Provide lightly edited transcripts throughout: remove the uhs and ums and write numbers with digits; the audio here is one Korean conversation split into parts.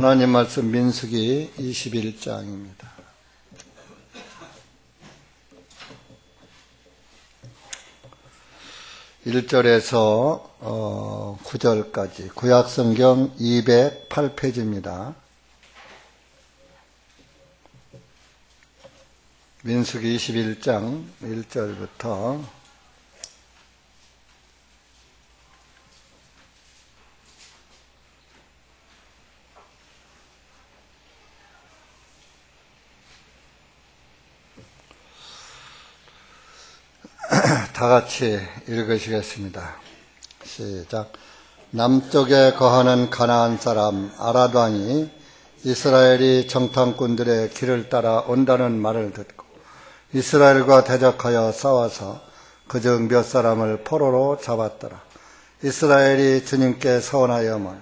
하나님 말씀 민수기 21장입니다. (1절에서) (9절까지) 구약성경 208페이지입니다. 민수기 21장 1절부터 다 같이 읽으시겠습니다. 시작. 남쪽에 거하는 가나안 사람 아랏 왕이 이스라엘이 정탐꾼들의 길을 따라 온다는 말을 듣고 이스라엘과 대적하여 싸워서 그중 몇 사람을 포로로 잡았더라. 이스라엘이 주님께 서원하여만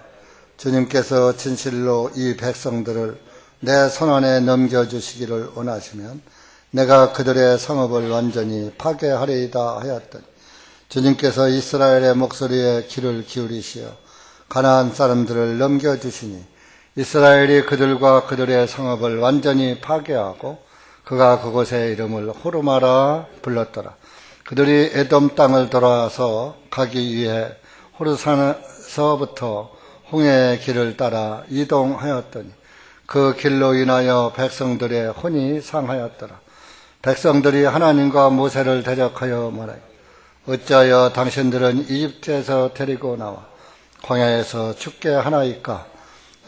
주님께서 진실로 이 백성들을 내 손안에 넘겨주시기를 원하시면 내가 그들의 성읍을 완전히 파괴하리이다 하였더니 주님께서 이스라엘의 목소리에 귀를 기울이시어 가나안 사람들을 넘겨주시니 이스라엘이 그들과 그들의 성읍을 완전히 파괴하고 그가 그곳의 이름을 호르마라 불렀더라. 그들이 에돔 땅을 돌아서 가기 위해 호르산에서부터 홍해의 길을 따라 이동하였더니 그 길로 인하여 백성들의 혼이 상하였더라. 백성들이 하나님과 모세를 대적하여 말하여 어찌하여 당신들은 이집트에서 데리고 나와 광야에서 죽게 하나이까?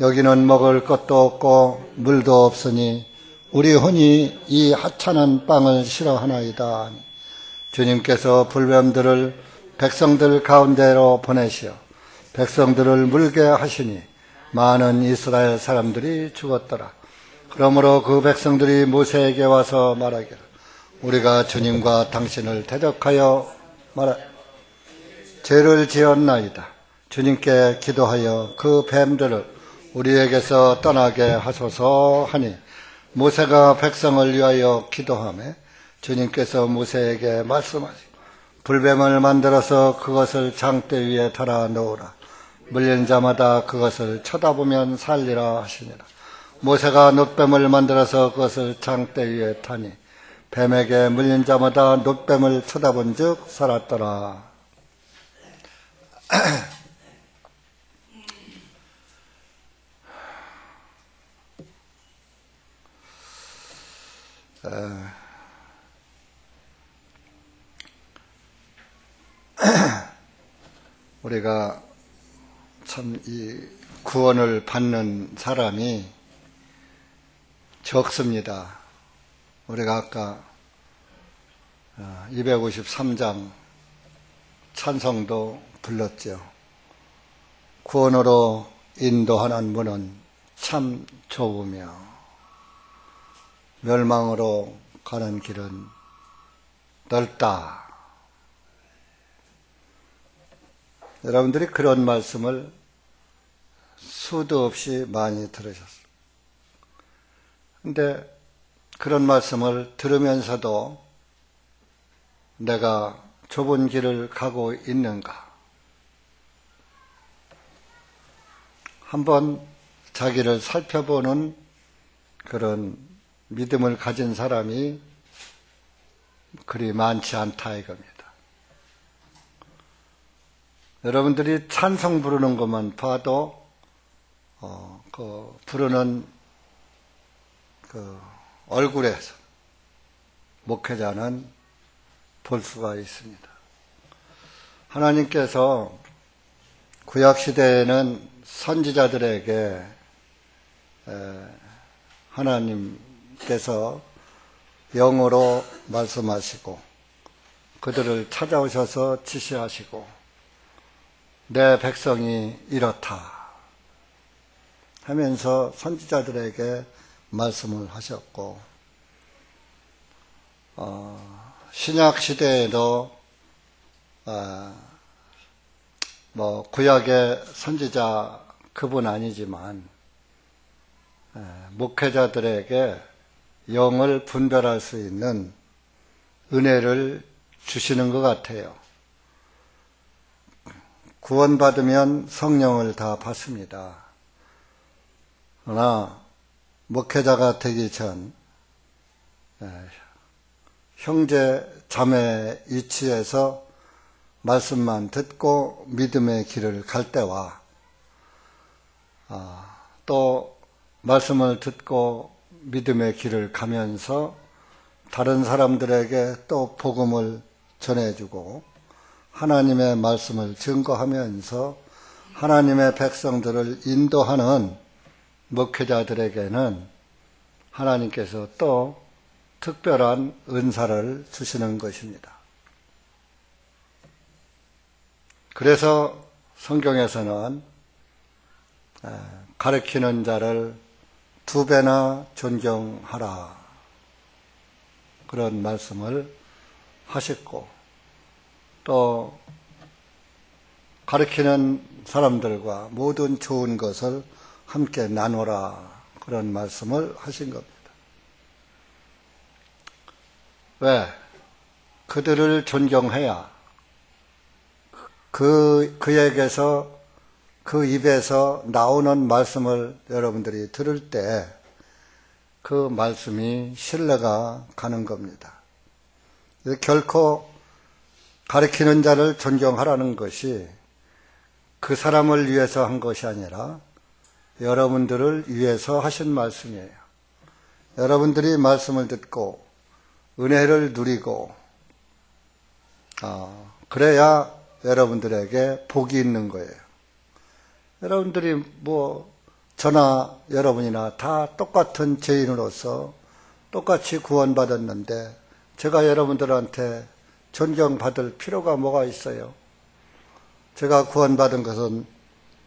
여기는 먹을 것도 없고 물도 없으니 우리 혼이 이 하찮은 빵을 싫어하나이다. 주님께서 불뱀들을 백성들 가운데로 보내시어 백성들을 물게 하시니 많은 이스라엘 사람들이 죽었더라. 그러므로 그 백성들이 모세에게 와서 말하기를 우리가 주님과 당신을 대적하여 죄를 지었나이다. 주님께 기도하여 그 뱀들을 우리에게서 떠나게 하소서 하니 모세가 백성을 위하여 기도하며 주님께서 모세에게 말씀하시고 불뱀을 만들어서 그것을 장대 위에 달아 놓으라. 물린 자마다 그것을 쳐다보면 살리라 하시니라. 모세가 놋뱀을 만들어서 그것을 장대 위에 타니 뱀에게 물린 자마다 놋뱀을 쳐다본 즉 살았더라. 우리가 참 이 구원을 받는 사람이 적습니다. 우리가 아까 253장 찬송도 불렀죠. 구원으로 인도하는 문은 참 좁으며 멸망으로 가는 길은 넓다. 여러분들이 그런 말씀을 수도 없이 많이 들으셨어요. 근데 그런 말씀을 들으면서도 내가 좁은 길을 가고 있는가? 한번 자기를 살펴보는 그런 믿음을 가진 사람이 그리 많지 않다 이겁니다. 여러분들이 찬송 부르는 것만 봐도 그 부르는 그 얼굴에서 목회자는 볼 수가 있습니다. 하나님께서 구약시대에는 선지자들에게 하나님께서 영어로 말씀하시고 그들을 찾아오셔서 지시하시고 내 백성이 이렇다 하면서 선지자들에게 말씀을 하셨고 신약 시대에도 구약의 선지자 그분 아니지만 목회자들에게 영을 분별할 수 있는 은혜를 주시는 것 같아요. 구원받으면 성령을 다 받습니다. 그러나 목회자가 되기 전 형제 자매 이치에서 말씀만 듣고 믿음의 길을 갈 때와 또 말씀을 듣고 믿음의 길을 가면서 다른 사람들에게 또 복음을 전해주고 하나님의 말씀을 증거하면서 하나님의 백성들을 인도하는 목회자들에게는 하나님께서 또 특별한 은사를 주시는 것입니다. 그래서 성경에서는 가르치는 자를 2배나 존경하라 그런 말씀을 하셨고 또 가르치는 사람들과 모든 좋은 것을 함께 나누라 그런 말씀을 하신 겁니다. 왜? 그들을 존경해야 그에게서 그 입에서 나오는 말씀을 여러분들이 들을 때 그 말씀이 신뢰가 가는 겁니다. 결코 가르치는 자를 존경하라는 것이 그 사람을 위해서 한 것이 아니라 여러분들을 위해서 하신 말씀이에요. 여러분들이 말씀을 듣고 은혜를 누리고 그래야 여러분들에게 복이 있는 거예요. 여러분들이 저나 여러분이나 다 똑같은 죄인으로서 똑같이 구원받았는데 제가 여러분들한테 존경받을 필요가 뭐가 있어요? 제가 구원받은 것은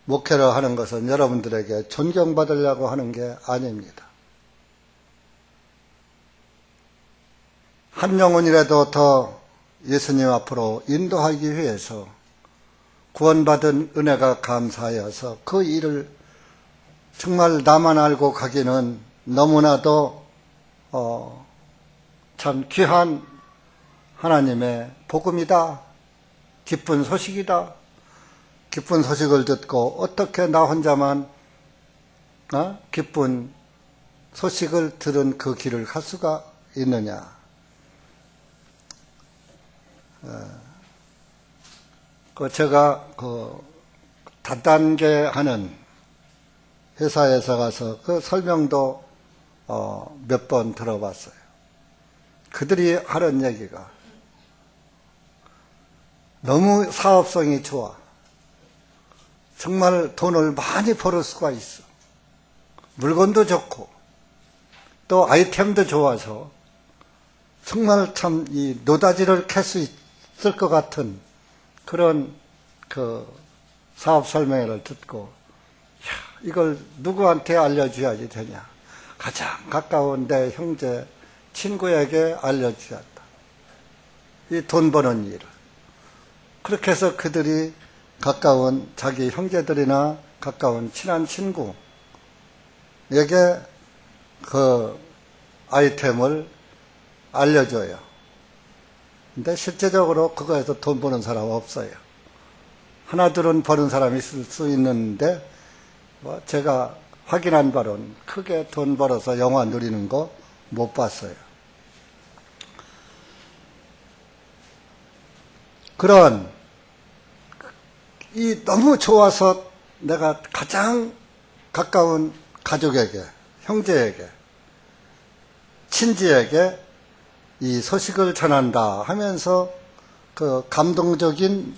목회를 하는 것은 여러분들에게 존경받으려고 하는 게 아닙니다. 한 영혼이라도 더 예수님 앞으로 인도하기 위해서 구원받은 은혜가 감사하여서 그 일을 정말 나만 알고 가기는 너무나도 참 귀한 하나님의 복음이다. 기쁜 소식이다. 기쁜 소식을 듣고 어떻게 나 혼자만 기쁜 소식을 들은 그 길을 갈 수가 있느냐. 제가 다단계 하는 회사에서 가서 그 설명도 몇 번 들어봤어요. 그들이 하는 얘기가 너무 사업성이 좋아. 정말 돈을 많이 벌을 수가 있어. 물건도 좋고 또 아이템도 좋아서 정말 참 이 노다지를 캘 수 있을 것 같은 그런 사업 설명회를 듣고 이걸 누구한테 알려줘야지 되냐. 가장 가까운 내 형제, 친구에게 알려주었다. 이 돈 버는 일을. 그렇게 해서 그들이 가까운 자기 형제들이나 가까운 친한 친구에게 그 아이템을 알려줘요. 근데 실제적으로 그거에서 돈 버는 사람 없어요. 하나둘은 버는 사람이 있을 수 있는데 제가 확인한 바로는 크게 돈 벌어서 영화 누리는 거 못 봤어요. 그런 너무 좋아서 내가 가장 가까운 가족에게, 형제에게, 친지에게 이 소식을 전한다 하면서 그 감동적인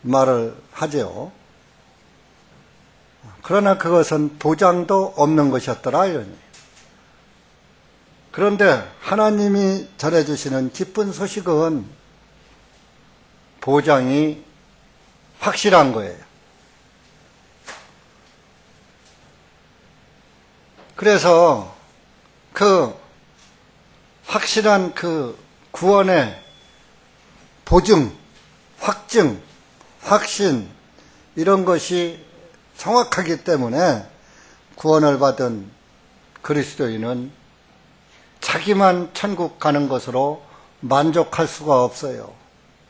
말을 하죠. 그러나 그것은 보장도 없는 것이었더라 이러니. 그런데 하나님이 전해주시는 기쁜 소식은 보장이 확실한 거예요. 그래서 그 확실한 그 구원의 보증, 확증, 확신 이런 것이 정확하기 때문에 구원을 받은 그리스도인은 자기만 천국 가는 것으로 만족할 수가 없어요.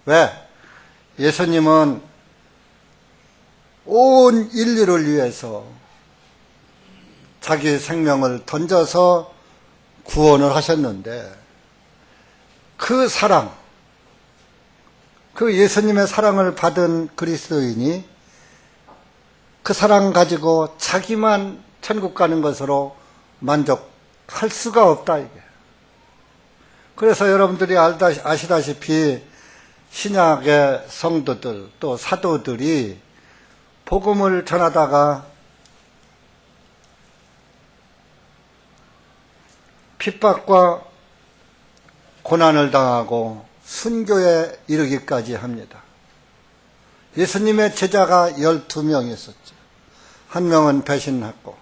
왜? 예수님은 온 인류를 위해서 자기 생명을 던져서 구원을 하셨는데 그 사랑, 그 예수님의 사랑을 받은 그리스도인이 그 사랑 가지고 자기만 천국 가는 것으로 만족할 수가 없다 이게. 그래서 여러분들이 아시다시피 신약의 성도들 또 사도들이 복음을 전하다가 핍박과 고난을 당하고 순교에 이르기까지 합니다. 예수님의 제자가 12명 있었죠. 한 명은 배신했고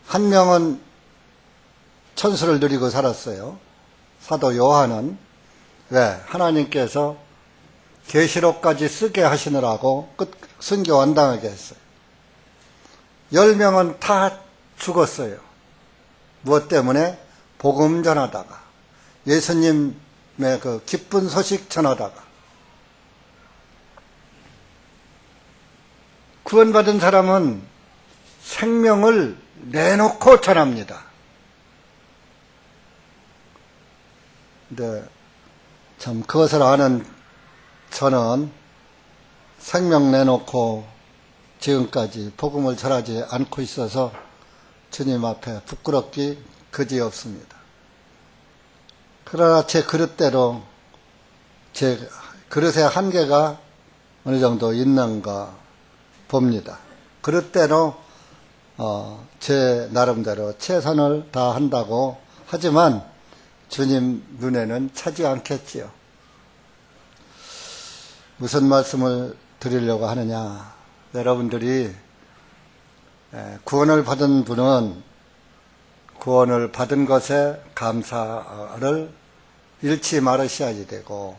한 명은 천수를 누리고 살았어요. 사도 요한은 왜? 하나님께서 계시록까지 쓰게 하시느라고 순교 완당하게 했어요. 10명은 다 죽었어요. 무엇 때문에? 복음 전하다가 예수님의 그 기쁜 소식 전하다가. 구원받은 사람은 생명을 내놓고 전합니다. 근데 참 그것을 아는 저는 생명 내놓고 지금까지 복음을 전하지 않고 있어서 주님 앞에 부끄럽기 그지없습니다. 그러나 제 그릇대로 제 그릇의 한계가 어느 정도 있는가 봅니다. 그릇대로 제 나름대로 최선을 다한다고 하지만 주님 눈에는 차지 않겠지요. 무슨 말씀을 드리려고 하느냐. 여러분들이 구원을 받은 분은 구원을 받은 것에 감사를 잃지 말으셔야지 되고,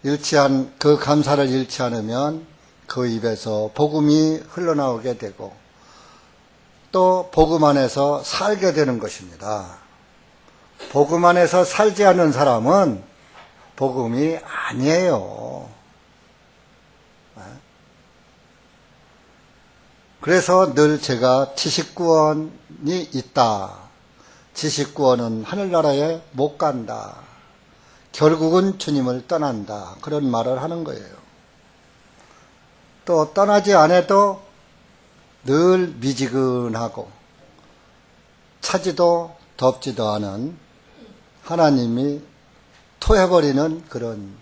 그 감사를 잃지 않으면 그 입에서 복음이 흘러나오게 되고 또 복음 안에서 살게 되는 것입니다. 복음 안에서 살지 않는 사람은 복음이 아니에요. 그래서 늘 제가 지식구원이 있다. 지식구원은 하늘나라에 못 간다. 결국은 주님을 떠난다. 그런 말을 하는 거예요. 또 떠나지 않아도 늘 미지근하고 차지도 덥지도 않은 하나님이 토해버리는 그런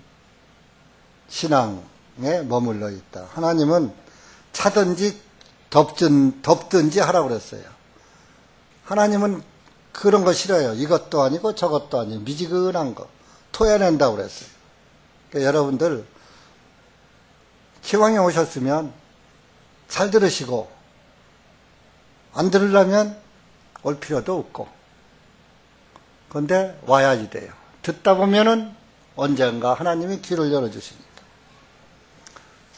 신앙에 머물러 있다. 하나님은 차든지 덥든지 하라고 그랬어요. 하나님은 그런 거 싫어요. 이것도 아니고 저것도 아니고 미지근한 거 토해낸다고 그랬어요. 그러니까 여러분들 기왕에 오셨으면 잘 들으시고 안 들으려면 올 필요도 없고, 그런데 와야지 돼요. 듣다 보면은 언젠가 하나님이 귀를 열어주십니다.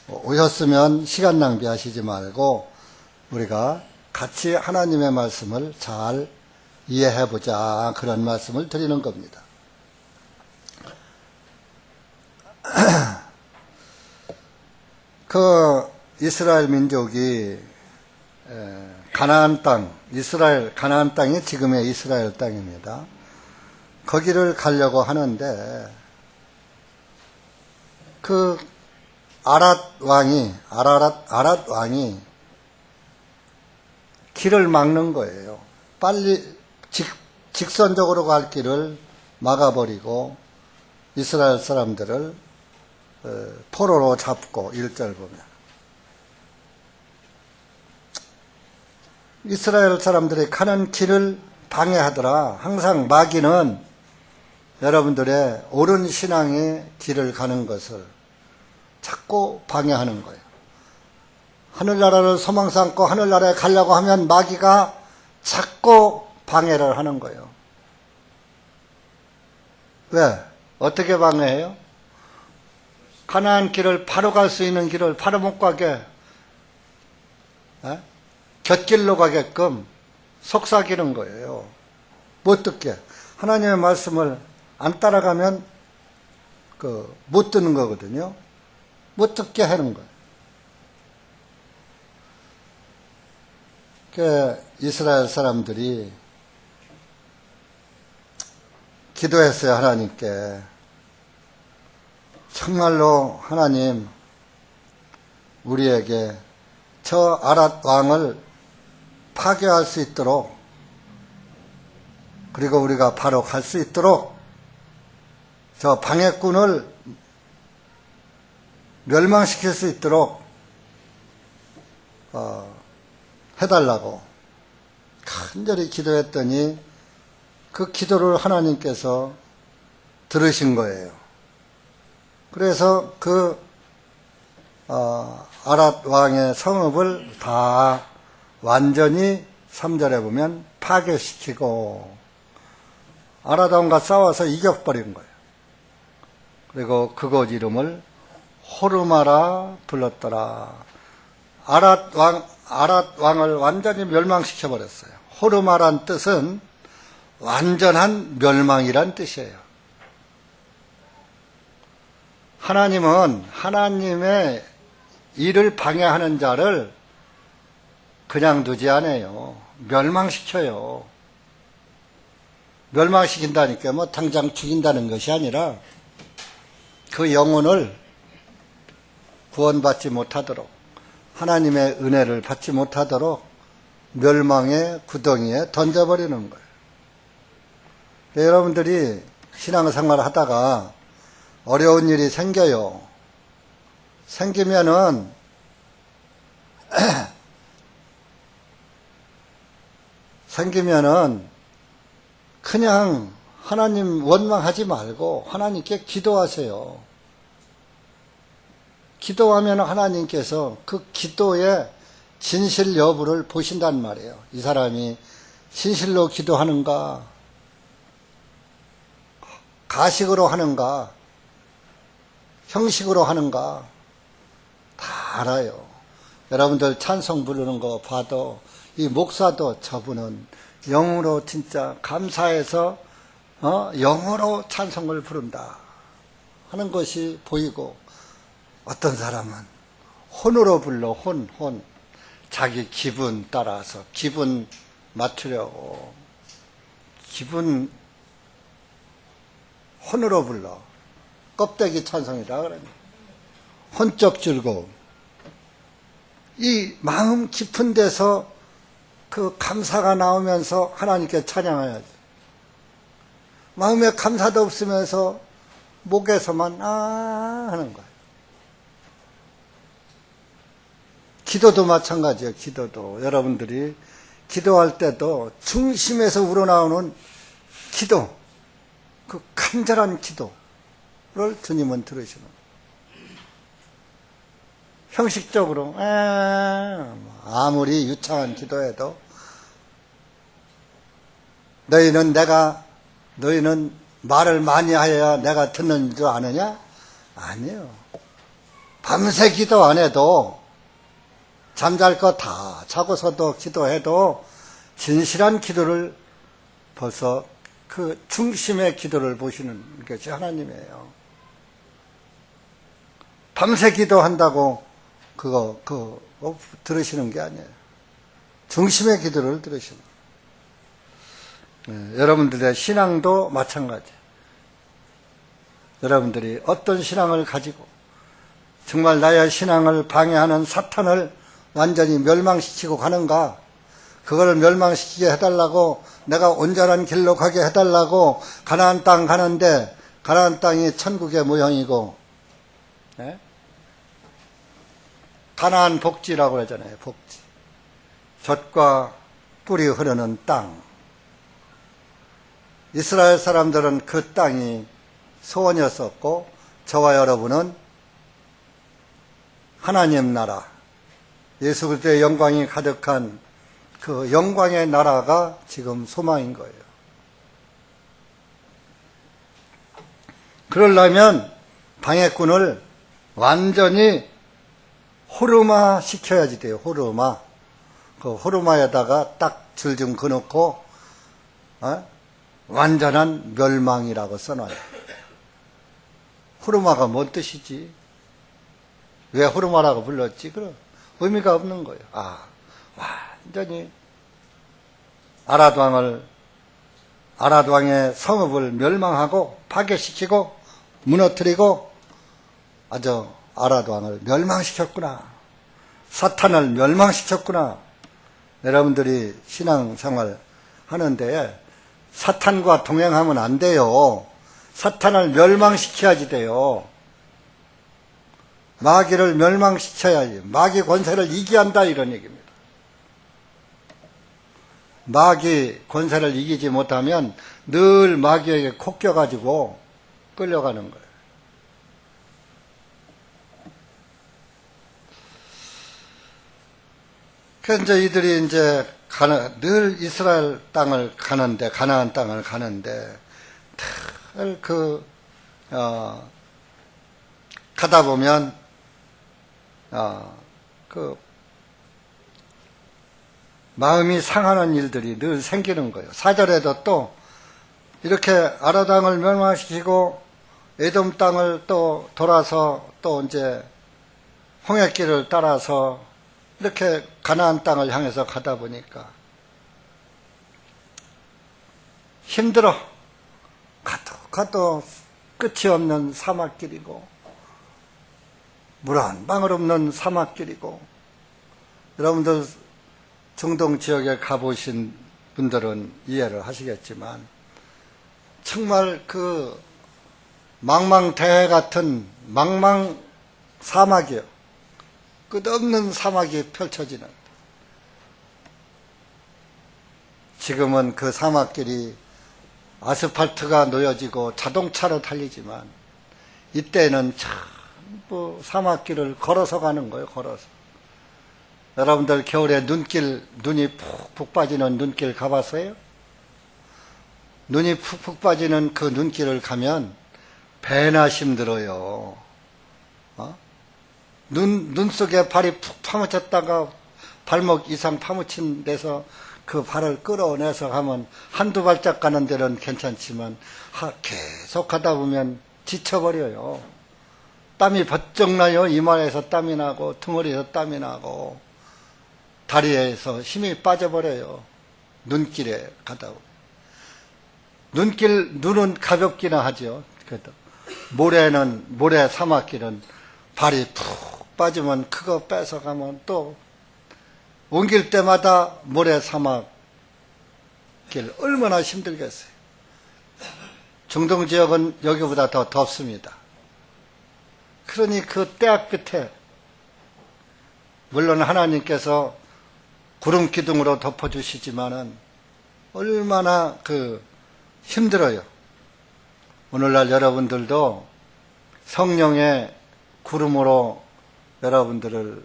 오셨으면 시간 낭비하시지 말고 우리가 같이 하나님의 말씀을 잘 이해해보자, 그런 말씀을 드리는 겁니다. 그 이스라엘 민족이 가나안 땅, 가나안 땅이 지금의 이스라엘 땅입니다. 거기를 가려고 하는데 그 아랏 왕이 길을 막는 거예요. 빨리 직선적으로 갈 길을 막아버리고 이스라엘 사람들을 포로로 잡고, 1절 보면 이스라엘 사람들이 가는 길을 방해하더라. 항상 마귀는 여러분들의 옳은 신앙의 길을 가는 것을 자꾸 방해하는 거예요. 하늘나라를 소망 삼고 하늘나라에 가려고 하면 마귀가 자꾸 방해를 하는 거예요. 왜? 어떻게 방해해요? 가나안 길을 바로 갈 수 있는 길을 바로 못 가게, 곁길로 가게끔 속삭이는 거예요. 못 듣게. 하나님의 말씀을 안 따라가면 못 듣는 거거든요. 못 듣게 하는 거예요. 그 이스라엘 사람들이 기도했어요. 하나님께. 정말로 하나님 우리에게 저 아랏 왕을 파괴할 수 있도록, 그리고 우리가 바로 갈 수 있도록 저 방해꾼을 멸망시킬 수 있도록 해달라고 간절히 기도했더니 그 기도를 하나님께서 들으신 거예요. 그래서 그 아랏 왕의 성읍을 다 완전히 3절에 보면 파괴시키고 아랏 왕과 싸워서 이겨버린 거예요. 그리고 그곳 이름을 호르마라 불렀더라. 아랏 왕을 완전히 멸망시켜버렸어요. 호르마란 뜻은 완전한 멸망이란 뜻이에요. 하나님은 하나님의 일을 방해하는 자를 그냥 두지 않아요. 멸망시켜요. 멸망시킨다니까 뭐 당장 죽인다는 것이 아니라 그 영혼을 구원받지 못하도록, 하나님의 은혜를 받지 못하도록 멸망의 구덩이에 던져버리는 거예요. 여러분들이 신앙생활 하다가 어려운 일이 생겨요. 생기면은 그냥 하나님 원망하지 말고 하나님께 기도하세요. 기도하면 하나님께서 그 기도의 진실 여부를 보신단 말이에요. 이 사람이 진실로 기도하는가, 가식으로 하는가, 형식으로 하는가 다 알아요. 여러분들 찬송 부르는 거 봐도 이 목사도 저분은 영으로 진짜 감사해서 영어로 찬송을 부른다 하는 것이 보이고, 어떤 사람은 혼으로 불러. 혼 자기 기분 따라서 기분 맞추려고 기분 혼으로 불러. 껍데기 찬송이라 그럽니다. 혼적 즐거움. 이 마음 깊은 데서 그 감사가 나오면서 하나님께 찬양해야지. 마음에 감사도 없으면서 목에서만 하는 거예요. 기도도 마찬가지예요. 기도도 여러분들이 기도할 때도 중심에서 우러나오는 기도, 그 간절한 기도를 주님은 들으시는 거예요. 형식적으로 아무리 유창한 기도해도 너희는 말을 많이 하여야 내가 듣는 줄 아느냐? 아니에요. 밤새 기도 안 해도, 잠잘 거 다 자고서도 기도해도 진실한 기도를 벌써 그 중심의 기도를 보시는 것이 하나님이에요. 밤새 기도한다고 그거 들으시는 게 아니에요. 중심의 기도를 들으시는 거예요. 여러분들의 신앙도 마찬가지예요. 여러분들이 어떤 신앙을 가지고 정말 나의 신앙을 방해하는 사탄을 완전히 멸망시키고 가는가, 그거를 멸망시키게 해달라고, 내가 온전한 길로 가게 해달라고 가나안 땅 가는데 가나안 땅이 천국의 모형이고, 가나안 복지라고 하잖아요. 복지. 젖과 꿀이 흐르는 땅. 이스라엘 사람들은 그 땅이 소원이었었고, 저와 여러분은 하나님 나라, 예수 그리스도의 영광이 가득한 그 영광의 나라가 지금 소망인 거예요. 그러려면 방해꾼을 완전히 호르마 시켜야지 돼요. 호르마. 그 호르마에다가 딱 줄 좀 그놓고 완전한 멸망이라고 써놔요. 호르마가 뭔 뜻이지? 왜 호르마라고 불렀지? 그럼 의미가 없는 거예요. 완전히 아랏왕의 성읍을 멸망하고 파괴시키고 무너뜨리고 아주 아랏왕을 멸망시켰구나. 사탄을 멸망시켰구나. 여러분들이 신앙생활 하는데 사탄과 동행하면 안 돼요. 사탄을 멸망시켜야지 돼요. 마귀를 멸망시켜야지. 마귀 권세를 이기야 한다 이런 얘기입니다. 마귀 권세를 이기지 못하면 늘 마귀에게 콕겨가지고 끌려가는 거예요. 그래서 이제 이들이 이제 늘 이스라엘 땅을 가는데, 가나안 땅을 가는데, 늘 가다 보면, 마음이 상하는 일들이 늘 생기는 거예요. 4절에도 또, 이렇게 아라 땅을 멸망시키고, 에돔 땅을 또 돌아서, 또 이제, 홍해길을 따라서, 이렇게 가나안 땅을 향해서 가다 보니까 힘들어. 가도 끝이 없는 사막길이고 물 한 방울 없는 사막길이고, 여러분들 중동 지역에 가보신 분들은 이해를 하시겠지만 정말 그 망망대해 같은 망망 사막이에요. 끝없는 사막이 펼쳐지는. 지금은 그 사막길이 아스팔트가 놓여지고 자동차로 달리지만 이때는 전부 사막길을 걸어서 가는 거예요. 걸어서. 여러분들 겨울에 눈이 푹푹 빠지는 눈길 가봤어요? 눈이 푹푹 빠지는 그 눈길을 가면 배나 힘들어요. 눈 속에 발이 푹 파묻혔다가 발목 이상 파묻힌 데서 그 발을 끌어내서 가면 한두 발짝 가는 데는 괜찮지만 계속 가다 보면 지쳐버려요. 땀이 버쩍 나요. 이마에서 땀이 나고 등허리에서 땀이 나고 다리에서 힘이 빠져버려요. 눈길에 가다 보면. 눈은 가볍기나 하죠. 그래도 모래 사막길은 발이 푹 빠지면 그거 뺏어가면 또 옮길 때마다 모래 사막길 얼마나 힘들겠어요. 중동 지역은 여기보다 더 덥습니다. 그러니 그 때악 끝에 물론 하나님께서 구름 기둥으로 덮어주시지만은 얼마나 힘들어요. 오늘날 여러분들도 성령의 구름으로 여러분들을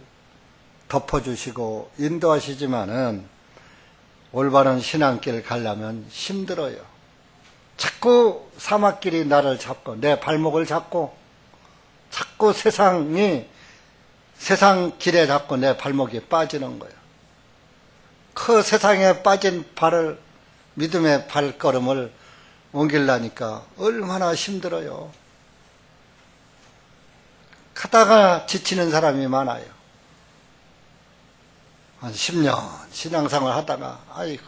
덮어주시고 인도하시지만은 올바른 신앙길 가려면 힘들어요. 자꾸 사막길이 나를 잡고 내 발목을 잡고 자꾸 세상 길에 잡고 내 발목이 빠지는 거예요. 그 세상에 빠진 믿음의 발걸음을 옮기려니까 얼마나 힘들어요. 가다가 지치는 사람이 많아요. 한 10년 신앙생활 하다가 아이고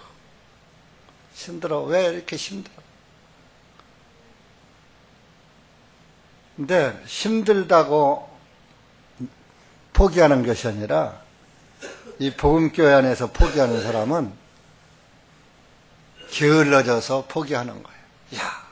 힘들어. 왜 이렇게 힘들어? 근데 힘들다고 포기하는 것이 아니라 이 복음교회 안에서 포기하는 사람은 게을러져서 포기하는 거예요. 야,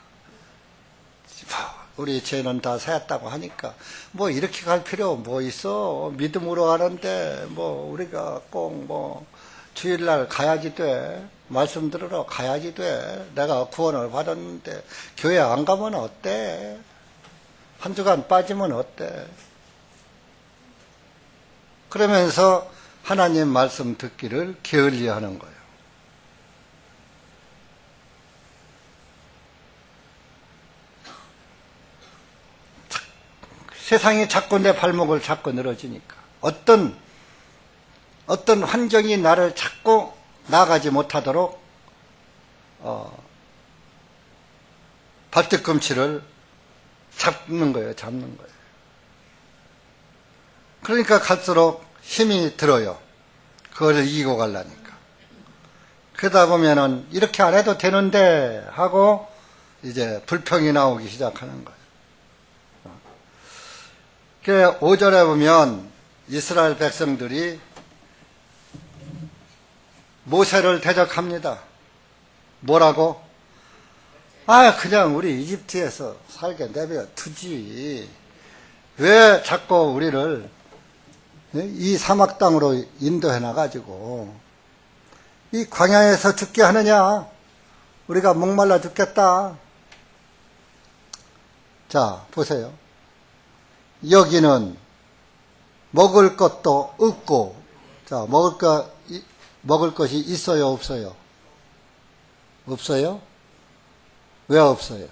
우리 죄는 다 사였다고 하니까 뭐 이렇게 갈 필요 뭐 있어. 믿음으로 가는데 뭐 우리가 꼭 주일날 가야지 돼. 말씀 들으러 가야지 돼. 내가 구원을 받았는데 교회 안 가면 어때? 한 주간 빠지면 어때? 그러면서 하나님 말씀 듣기를 게을리하는 거예요. 세상이 자꾸 내 발목을 잡고 늘어지니까 어떤 환경이 나를 자꾸 나아가지 못하도록 발뒤꿈치를 잡는 거예요. 그러니까 갈수록 힘이 들어요. 그걸 이기고 가려니까. 그러다 보면은 이렇게 안 해도 되는데 하고 이제 불평이 나오기 시작하는 거예요. 그 5절에 보면 이스라엘 백성들이 모세를 대적합니다. 뭐라고? 그냥 우리 이집트에서 살게 내버려 두지. 왜 자꾸 우리를 이 사막 땅으로 인도해 놔가지고 이 광야에서 죽게 하느냐? 우리가 목말라 죽겠다. 자, 보세요. 여기는 먹을 것도 없고, 자, 먹을 것이 있어요, 없어요? 없어요? 왜 없어요?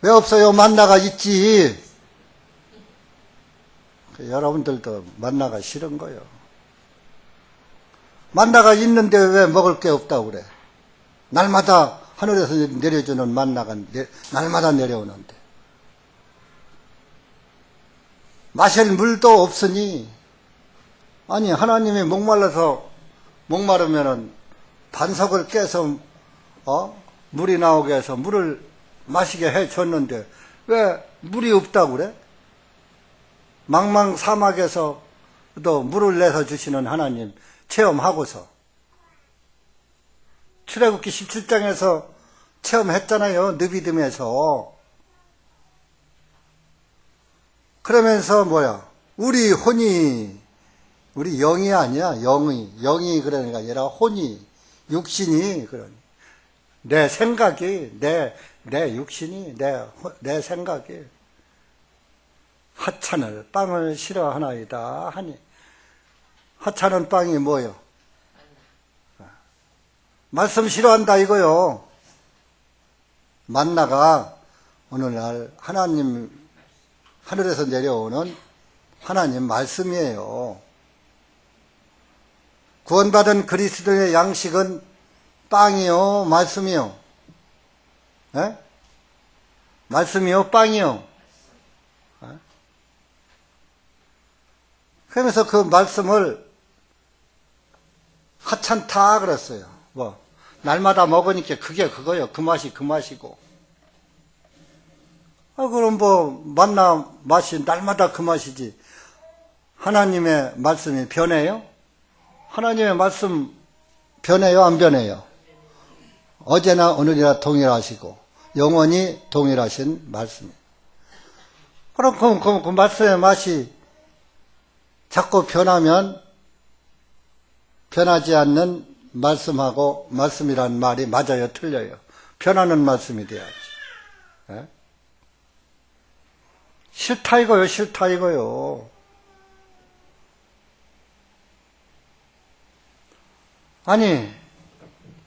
왜 없어요? 만나가 있지. 여러분들도 만나가 싫은 거예요. 만나가 있는데 왜 먹을 게 없다고 그래? 날마다 하늘에서 내려주는 만나가 날마다 내려오는데. 마실 물도 없으니, 아니, 하나님이 목마르면은 반석을 깨서, 물이 나오게 해서 물을 마시게 해 줬는데, 왜 물이 없다고 그래? 망망 사막에서 또 물을 내서 주시는 하나님 체험하고서. 출애굽기 17장에서 체험했잖아요. 느비딤에서. 그러면서 우리 혼이, 우리 영이 아니야. 영이 그러니까 아니라 혼이, 육신이 그러니. 내 생각이, 내 육신이, 내 생각이 하찮을 빵을 싫어하나이다 하니. 하찮은 빵이 뭐요? 말씀 싫어한다 이거요. 만나가 오늘날 하늘에서 내려오는 하나님 말씀이에요. 구원받은 그리스도의 양식은 빵이요, 말씀이요? 에? 말씀이요, 빵이요? 에? 그러면서 그 말씀을 하찮다 그랬어요. 날마다 먹으니까 그게 그거요. 그 맛이 그 맛이고. 그럼 만나 맛이 날마다 그 맛이지. 하나님의 말씀이 변해요? 하나님의 말씀 변해요, 안 변해요? 어제나 오늘이나 동일하시고, 영원히 동일하신 말씀이에요. 그럼 그 말씀의 맛이 자꾸 변하면, 변하지 않는 말씀하고 말씀이란 말이 맞아요, 틀려요? 변하는 말씀이 돼야지. 예? 싫다 이거요, 싫다 이거요. 아니,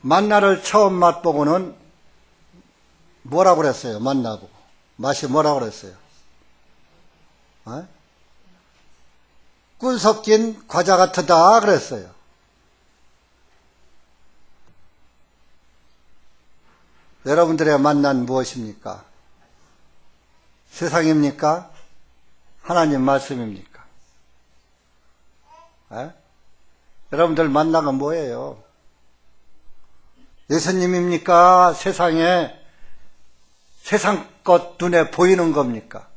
만나를 처음 맛보고는 뭐라고 그랬어요? 만나보고. 맛이 뭐라고 그랬어요? 꿀 섞인 과자 같다 그랬어요. 여러분들의 만난 무엇입니까? 세상입니까? 하나님 말씀입니까? 여러분들 만나가 뭐예요? 예수님입니까? 세상 것 눈에 보이는 겁니까?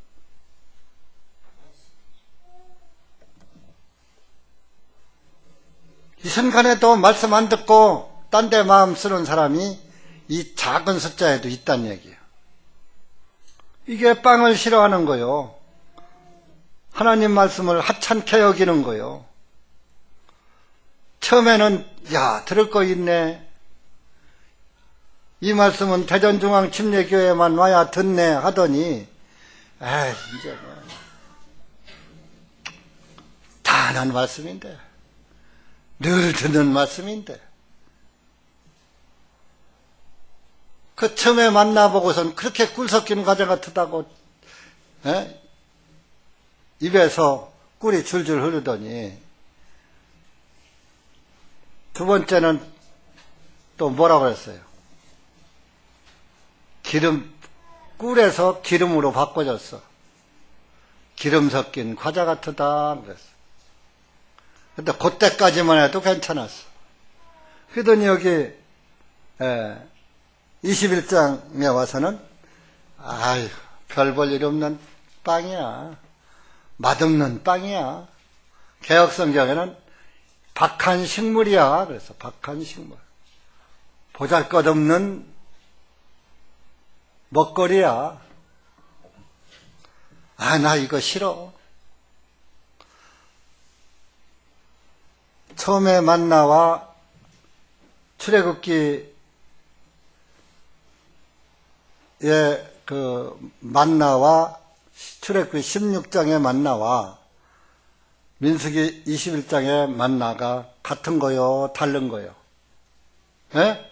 이 순간에도 말씀 안 듣고 딴 데 마음 쓰는 사람이 이 작은 숫자에도 있다는 얘기예요. 이게 빵을 싫어하는 거요. 하나님 말씀을 하찮게 여기는 거요. 처음에는 들을 거 있네. 이 말씀은 대전중앙침례교회만 와야 듣네 하더니 이제 다 난 말씀인데, 늘 듣는 말씀인데, 그 처음에 만나보고선 그렇게 꿀 섞이는 과자 같다고 입에서 꿀이 줄줄 흐르더니, 두 번째는 또 뭐라고 그랬어요? 꿀에서 기름으로 바꿔졌어. 기름 섞인 과자 같다 그랬어. 근데 그때까지만 해도 괜찮았어. 그러더니 여기 21장에 와서는 아유, 별 볼 일 없는 빵이야. 맛없는 빵이야. 개혁성경에는 박한 식물이야. 그래서 박한 식물. 보잘것없는 먹거리야. 아, 나 이거 싫어. 처음에 만나와 출애굽기에 그 만나와 출애굽기 16장의 만나와 민수기 21장의 만나가 같은 거요, 다른 거요? 예?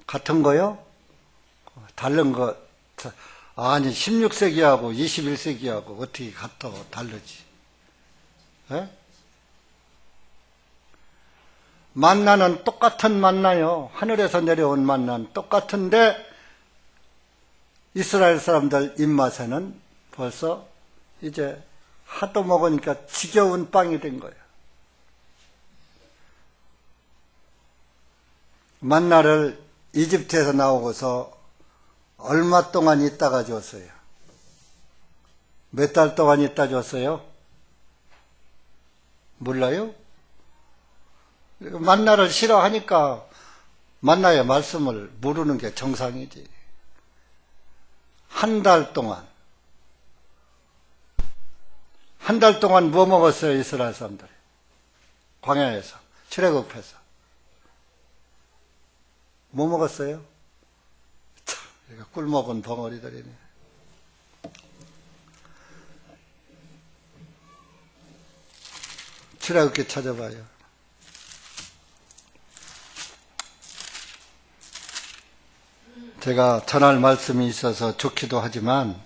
같은 거요? 다른 거. 아니, 16세기하고 21세기하고 어떻게 같아, 다르지? 예? 만나는 똑같은 만나요. 하늘에서 내려온 만나는 똑같은데 이스라엘 사람들 입맛에는 벌써 이제 하도 먹으니까 지겨운 빵이 된 거예요. 만나를 이집트에서 나오고서 얼마 동안 있다가 줬어요? 몇 달 동안 있다 줬어요? 몰라요? 만나를 싫어하니까 만나의 말씀을 모르는 게 정상이지. 한 달 동안 뭐 먹었어요, 이스라엘 사람들이? 광야에서, 출애굽해서. 뭐 먹었어요? 참, 이거 꿀 먹은 덩어리들이네. 출애굽기 찾아봐요. 제가 전할 말씀이 있어서 좋기도 하지만,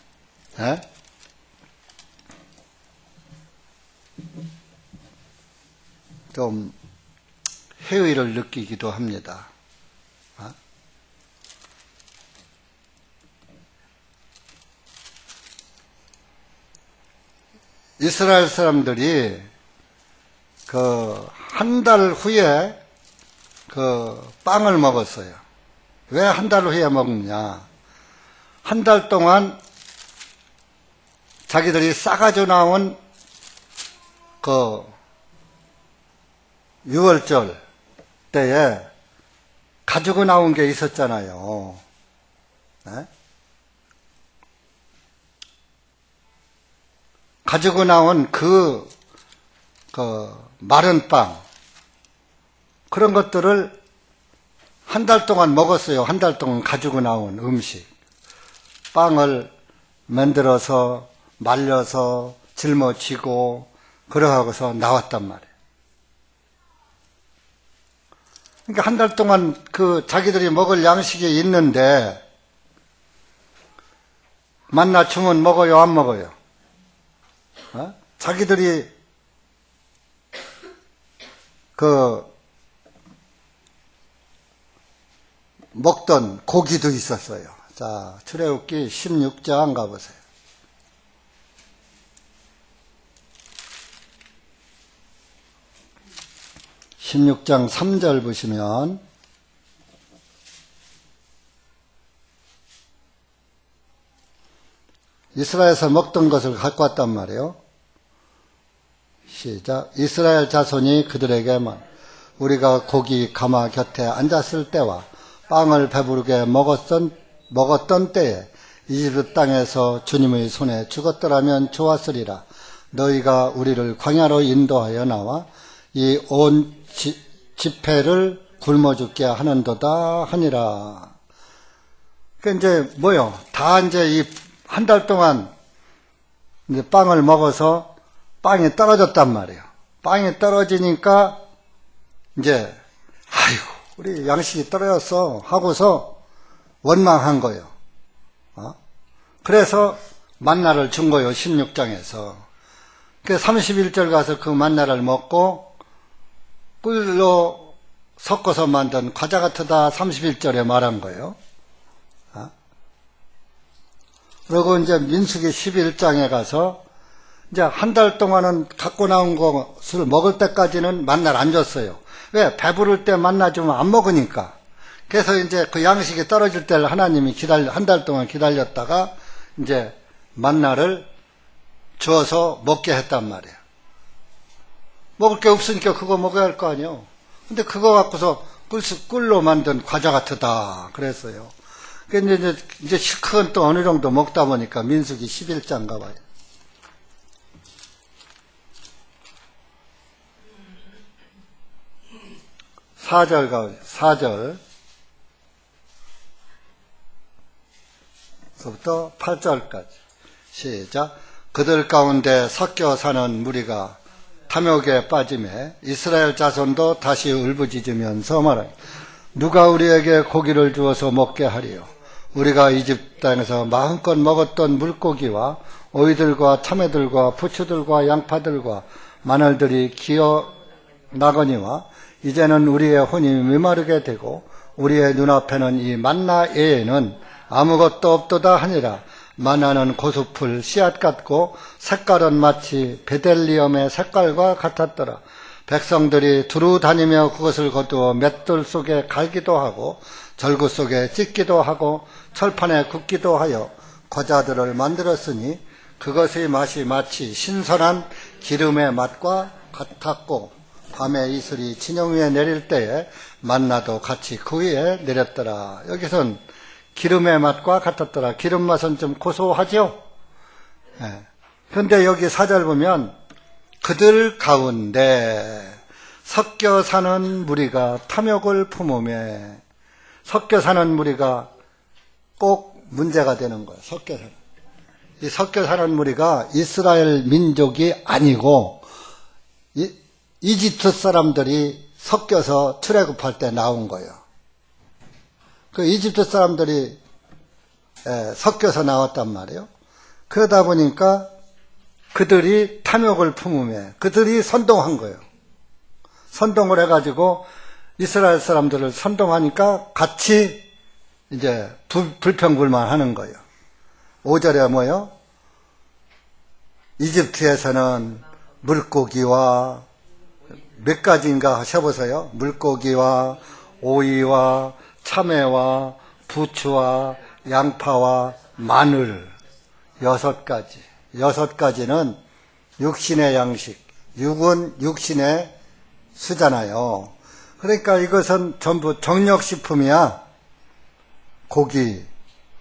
좀 회의를 느끼기도 합니다. 이스라엘 사람들이 한 달 후에 빵을 먹었어요. 왜 한 달 후에 먹느냐? 한 달 동안 자기들이 싸가지고 나온 유월절 때에 가지고 나온 게 있었잖아요. 네? 가지고 나온 마른 빵, 그런 것들을 한 달 동안 먹었어요. 한 달 동안 가지고 나온 음식. 빵을 만들어서, 말려서, 짊어지고, 그러고서 나왔단 말이에요. 그러니까 한 달 동안 자기들이 먹을 양식이 있는데, 만나 주면 먹어요, 안 먹어요? 자기들이 먹던 고기도 있었어요. 자, 출애굽기 16장 가보세요. 16장 3절 보시면 이스라엘에서 먹던 것을 갖고 왔단 말이에요. 시작. 이스라엘 자손이 그들에게 우리가 고기 가마 곁에 앉았을 때와 빵을 배부르게 먹었던 때에 이집트 땅에서 주님의 손에 죽었더라면 좋았으리라. 너희가 우리를 광야로 인도하여 나와 이 온 지폐를 굶어 죽게 하는도다 하니라. 이제 뭐요? 다 이제 이 한 달 동안 이제 빵을 먹어서 빵이 떨어졌단 말이에요. 빵이 떨어지니까 이제 아이고 우리 양식이 떨어졌어 하고서 원망한 거예요. 그래서 만나를 준 거예요. 16장에서. 그 31절 가서 그 만나를 먹고 꿀로 섞어서 만든 과자 같으다 31절에 말한 거예요. 그리고 이제 민수기 11장에 가서 이제 한 달 동안은 갖고 나온 것을 먹을 때까지는 만나를 안 줬어요. 왜? 배부를 때 만나 주면 안 먹으니까. 그래서 이제 그 양식이 떨어질 때를 하나님이 한 달 동안 기다렸다가 이제 만나를 주어서 먹게 했단 말이에요. 먹을 게 없으니까 그거 먹어야 할 거 아니에요. 근데 그거 갖고서 꿀로 만든 과자 같다 그랬어요. 근데 이제 실컷 또 어느 정도 먹다 보니까 민수기 11장가 봐요. 4절 가요. 4절. 부터 8절까지. 시작. 그들 가운데 섞여 사는 무리가 탐욕에 빠짐에 이스라엘 자손도 다시 울부짖으면서 말하여 누가 우리에게 고기를 주어서 먹게 하리요. 우리가 이집트 땅에서 마음껏 먹었던 물고기와 오이들과 참외들과 부추들과 양파들과 마늘들이 기어나거니와 이제는 우리의 혼이 메마르게 되고 우리의 눈앞에는 이 만나 외에는 아무것도 없도다 하니라. 만나는 고수풀 씨앗 같고 색깔은 마치 베델리엄의 색깔과 같았더라. 백성들이 두루 다니며 그것을 거두어 맷돌 속에 갈기도 하고 절구 속에 찢기도 하고 철판에 굽기도 하여 과자들을 만들었으니 그것의 맛이 마치 신선한 기름의 맛과 같았고 밤에 이슬이 진영 위에 내릴 때에 만나도 같이 그 위에 내렸더라. 여기선 기름의 맛과 같았더라. 기름 맛은 좀 고소하죠? 그런데 여기 4절 보면 그들 가운데 섞여 사는 무리가 탐욕을 품으며 섞여 사는 무리가 꼭 문제가 되는 거예요. 섞여 사는. 이 섞여 사는 무리가 이스라엘 민족이 아니고 이집트 사람들이 섞여서 출애굽할 때 나온 거예요. 그 이집트 사람들이 섞여서 나왔단 말이에요. 그러다 보니까 그들이 탐욕을 품으며 그들이 선동한 거예요. 선동을 해가지고 이스라엘 사람들을 선동하니까 같이 이제 불평불만 하는 거예요. 5절에 뭐요? 이집트에서는 물고기와 몇 가지인가 하셔보세요. 물고기와 오이와 참외와 부추와 양파와 마늘 6가지. 6가지는 육신의 양식. 육은 육신의 수잖아요. 그러니까 이것은 전부 정력식품이야. 고기,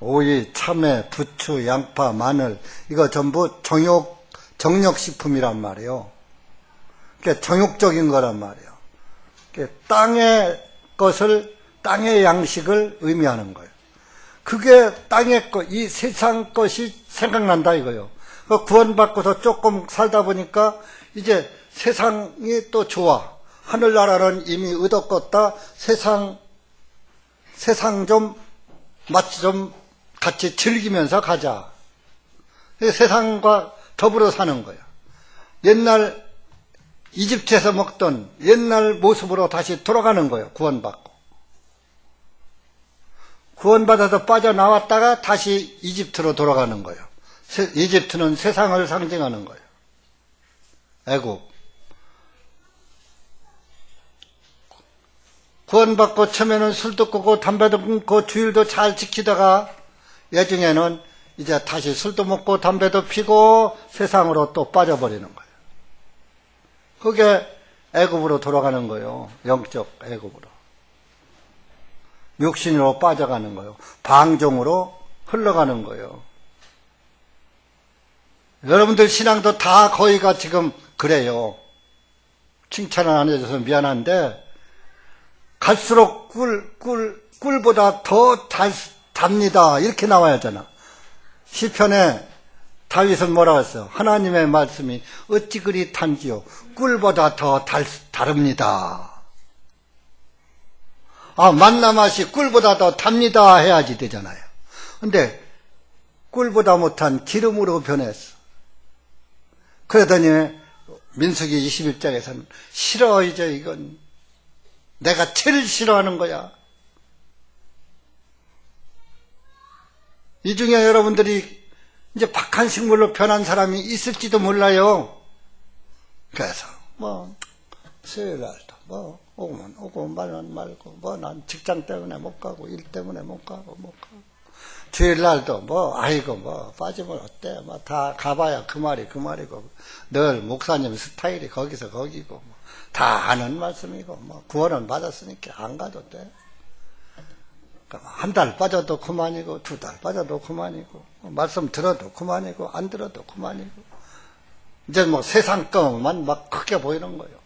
오이, 참외, 부추, 양파, 마늘 이거 전부 정력식품이란 말이에요. 그러니까 정욕적인 거란 말이에요. 그러니까 땅의 것을 땅의 양식을 의미하는 거예요. 그게 땅의 것, 이 세상 것이 생각난다 이거예요. 구원받고서 조금 살다 보니까 이제 세상이 또 좋아. 하늘나라는 이미 얻었겠다. 세상 좀 마치 좀 같이 즐기면서 가자. 세상과 더불어 사는 거예요. 옛날 이집트에서 먹던 옛날 모습으로 다시 돌아가는 거예요. 구원받고. 구원받아서 빠져나왔다가 다시 이집트로 돌아가는 거예요. 이집트는 세상을 상징하는 거예요. 애국. 구원받고 처음에는 술도 끊고 담배도 끊고 주일도 잘 지키다가 예중에는 이제 다시 술도 먹고 담배도 피고 세상으로 또 빠져버리는 거예요. 그게 애굽으로 돌아가는 거예요. 영적 애굽으로. 육신으로 빠져가는 거예요. 방종으로 흘러가는 거예요. 여러분들 신앙도 다 거의가 지금 그래요. 칭찬을 안 해줘서 미안한데 갈수록 꿀보다 더 답니다. 이렇게 나와야 하잖아. 시편에 다윗은 뭐라고 했어요? 하나님의 말씀이 어찌 그리 단지요? 꿀보다 더 다릅니다. 만나 맛이 꿀보다 더 답니다 해야지 되잖아요. 근데 꿀보다 못한 기름으로 변했어. 그러더니 민수기 21장에서는 싫어 이제 이건 내가 제일 싫어하는 거야. 이 중에 여러분들이 이제 박한식물로 변한 사람이 있을지도 몰라요. 그래서 수요일 날도 오면 오고 말면 말고 난 직장 때문에 못 가고 일 때문에 못 가고 주일 날도 아이고 빠지면 어때 다 가봐야 그 말이고 늘 목사님 스타일이 거기서 거기고 다 아는 말씀이고 구원은 받았으니까 안 가도 돼. 한 달 빠져도 그만이고 2달 빠져도 그만이고 말씀 들어도 그만이고 안 들어도 그만이고 이제 세상 것만 크게 보이는 거예요.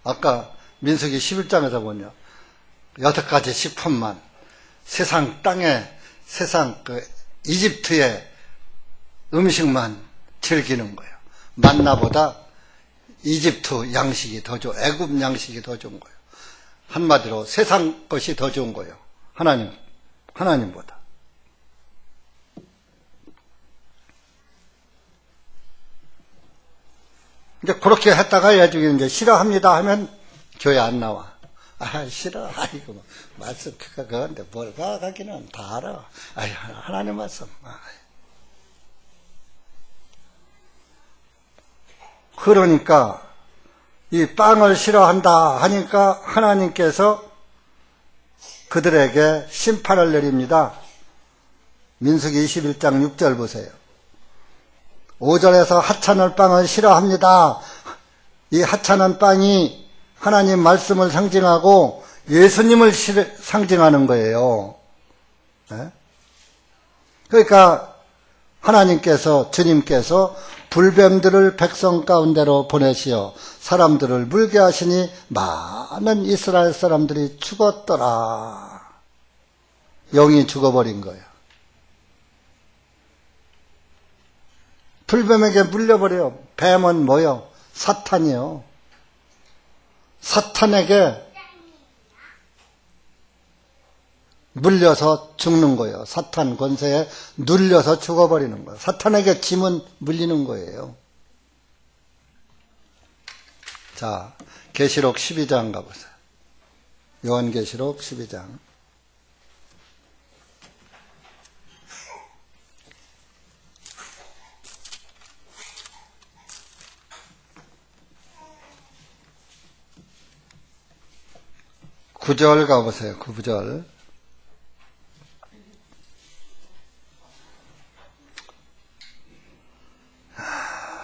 아까 민수기 11장에서 보냐 8가지 식품만 세상 땅에 세상 이집트의 음식만 즐기는 거예요. 만나보다 이집트 양식이 더 좋아, 애굽 양식이 더 좋은 거예요. 한마디로 세상 것이 더 좋은 거예요. 하나님보다. 이제 그렇게 했다가 이제 싫어합니다 하면 교회 안 나와. 싫어. 아이고, 말씀 그건데 뭘 가기는 다 알아. 하나님 말씀. 그러니까 이 빵을 싫어한다 하니까 하나님께서 그들에게 심판을 내립니다. 민수기 21장 6절 보세요. 5절에서 하찮을 빵을 싫어합니다. 이 하찮은 빵이 하나님 말씀을 상징하고 예수님을 상징하는 거예요. 네? 그러니까 하나님께서 주님께서 불뱀들을 백성 가운데로 보내시어 사람들을 물게 하시니 많은 이스라엘 사람들이 죽었더라. 영이 죽어버린 거예요. 불뱀에게 물려버려요. 뱀은 뭐요? 사탄이요. 사탄에게 물려서 죽는 거예요. 사탄 권세에 눌려서 죽어버리는 거예요. 사탄에게 짐은 물리는 거예요. 자, 계시록 12장 가보세요. 요한계시록 12장. (9절) 가보세요. 9절.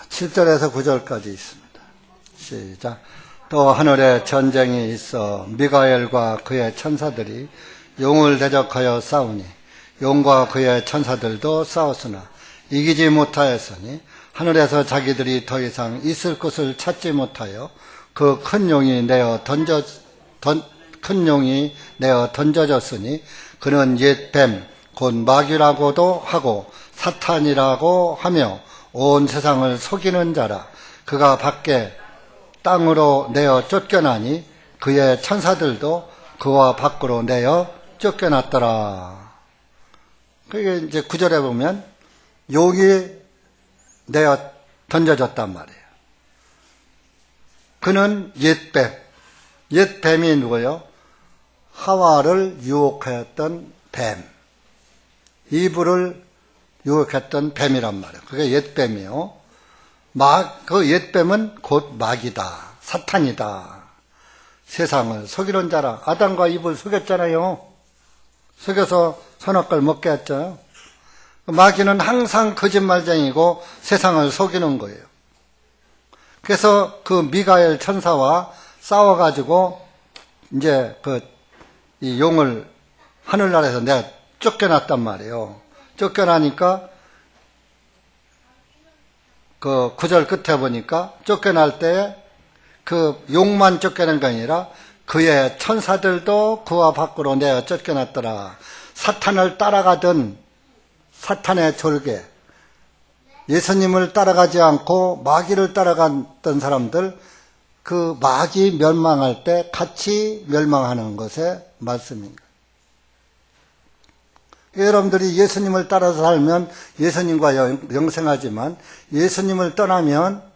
7절에서 9절까지 있습니다. 시작. 또 하늘에 전쟁이 있어 미가엘과 그의 천사들이 용을 대적하여 싸우니 용과 그의 천사들도 싸웠으나 이기지 못하였으니 하늘에서 자기들이 더 이상 있을 곳을 찾지 못하여 그 큰 용이 내어 던져졌으니 그는 옛 뱀 곧 마귀라고도 하고 사탄이라고 하며 온 세상을 속이는 자라. 그가 밖에 땅으로 내어 쫓겨나니 그의 천사들도 그와 밖으로 내어 쫓겨났더라. 그게 이제 9절에 보면 용이 내어 던져졌단 말이에요. 그는 옛뱀. 옛뱀이 누구예요? 하와를 유혹하였던 뱀. 이브를 유혹했던 뱀이란 말이에요. 그게 옛뱀이에요. 그 옛뱀은 곧 마귀다. 사탄이다. 세상을 속이는 자라. 아담과 이브를 속였잖아요. 속여서 선악과를 먹게 했죠. 마귀는 항상 거짓말쟁이고 세상을 속이는 거예요. 그래서 그 미가엘 천사와 싸워가지고 이제 이 용을 하늘나라에서 내가 쫓겨났단 말이에요. 쫓겨나니까 그 9절 끝에 보니까 쫓겨날 때 그 용만 쫓겨난 게 아니라 그의 천사들도 그와 밖으로 내어 쫓겨났더라. 사탄을 따라가던 사탄의 졸개, 예수님을 따라가지 않고 마귀를 따라갔던 사람들, 그 마귀 멸망할 때 같이 멸망하는 것의 말씀입니다. 여러분들이 예수님을 따라서 살면 예수님과 영생하지만 예수님을 떠나면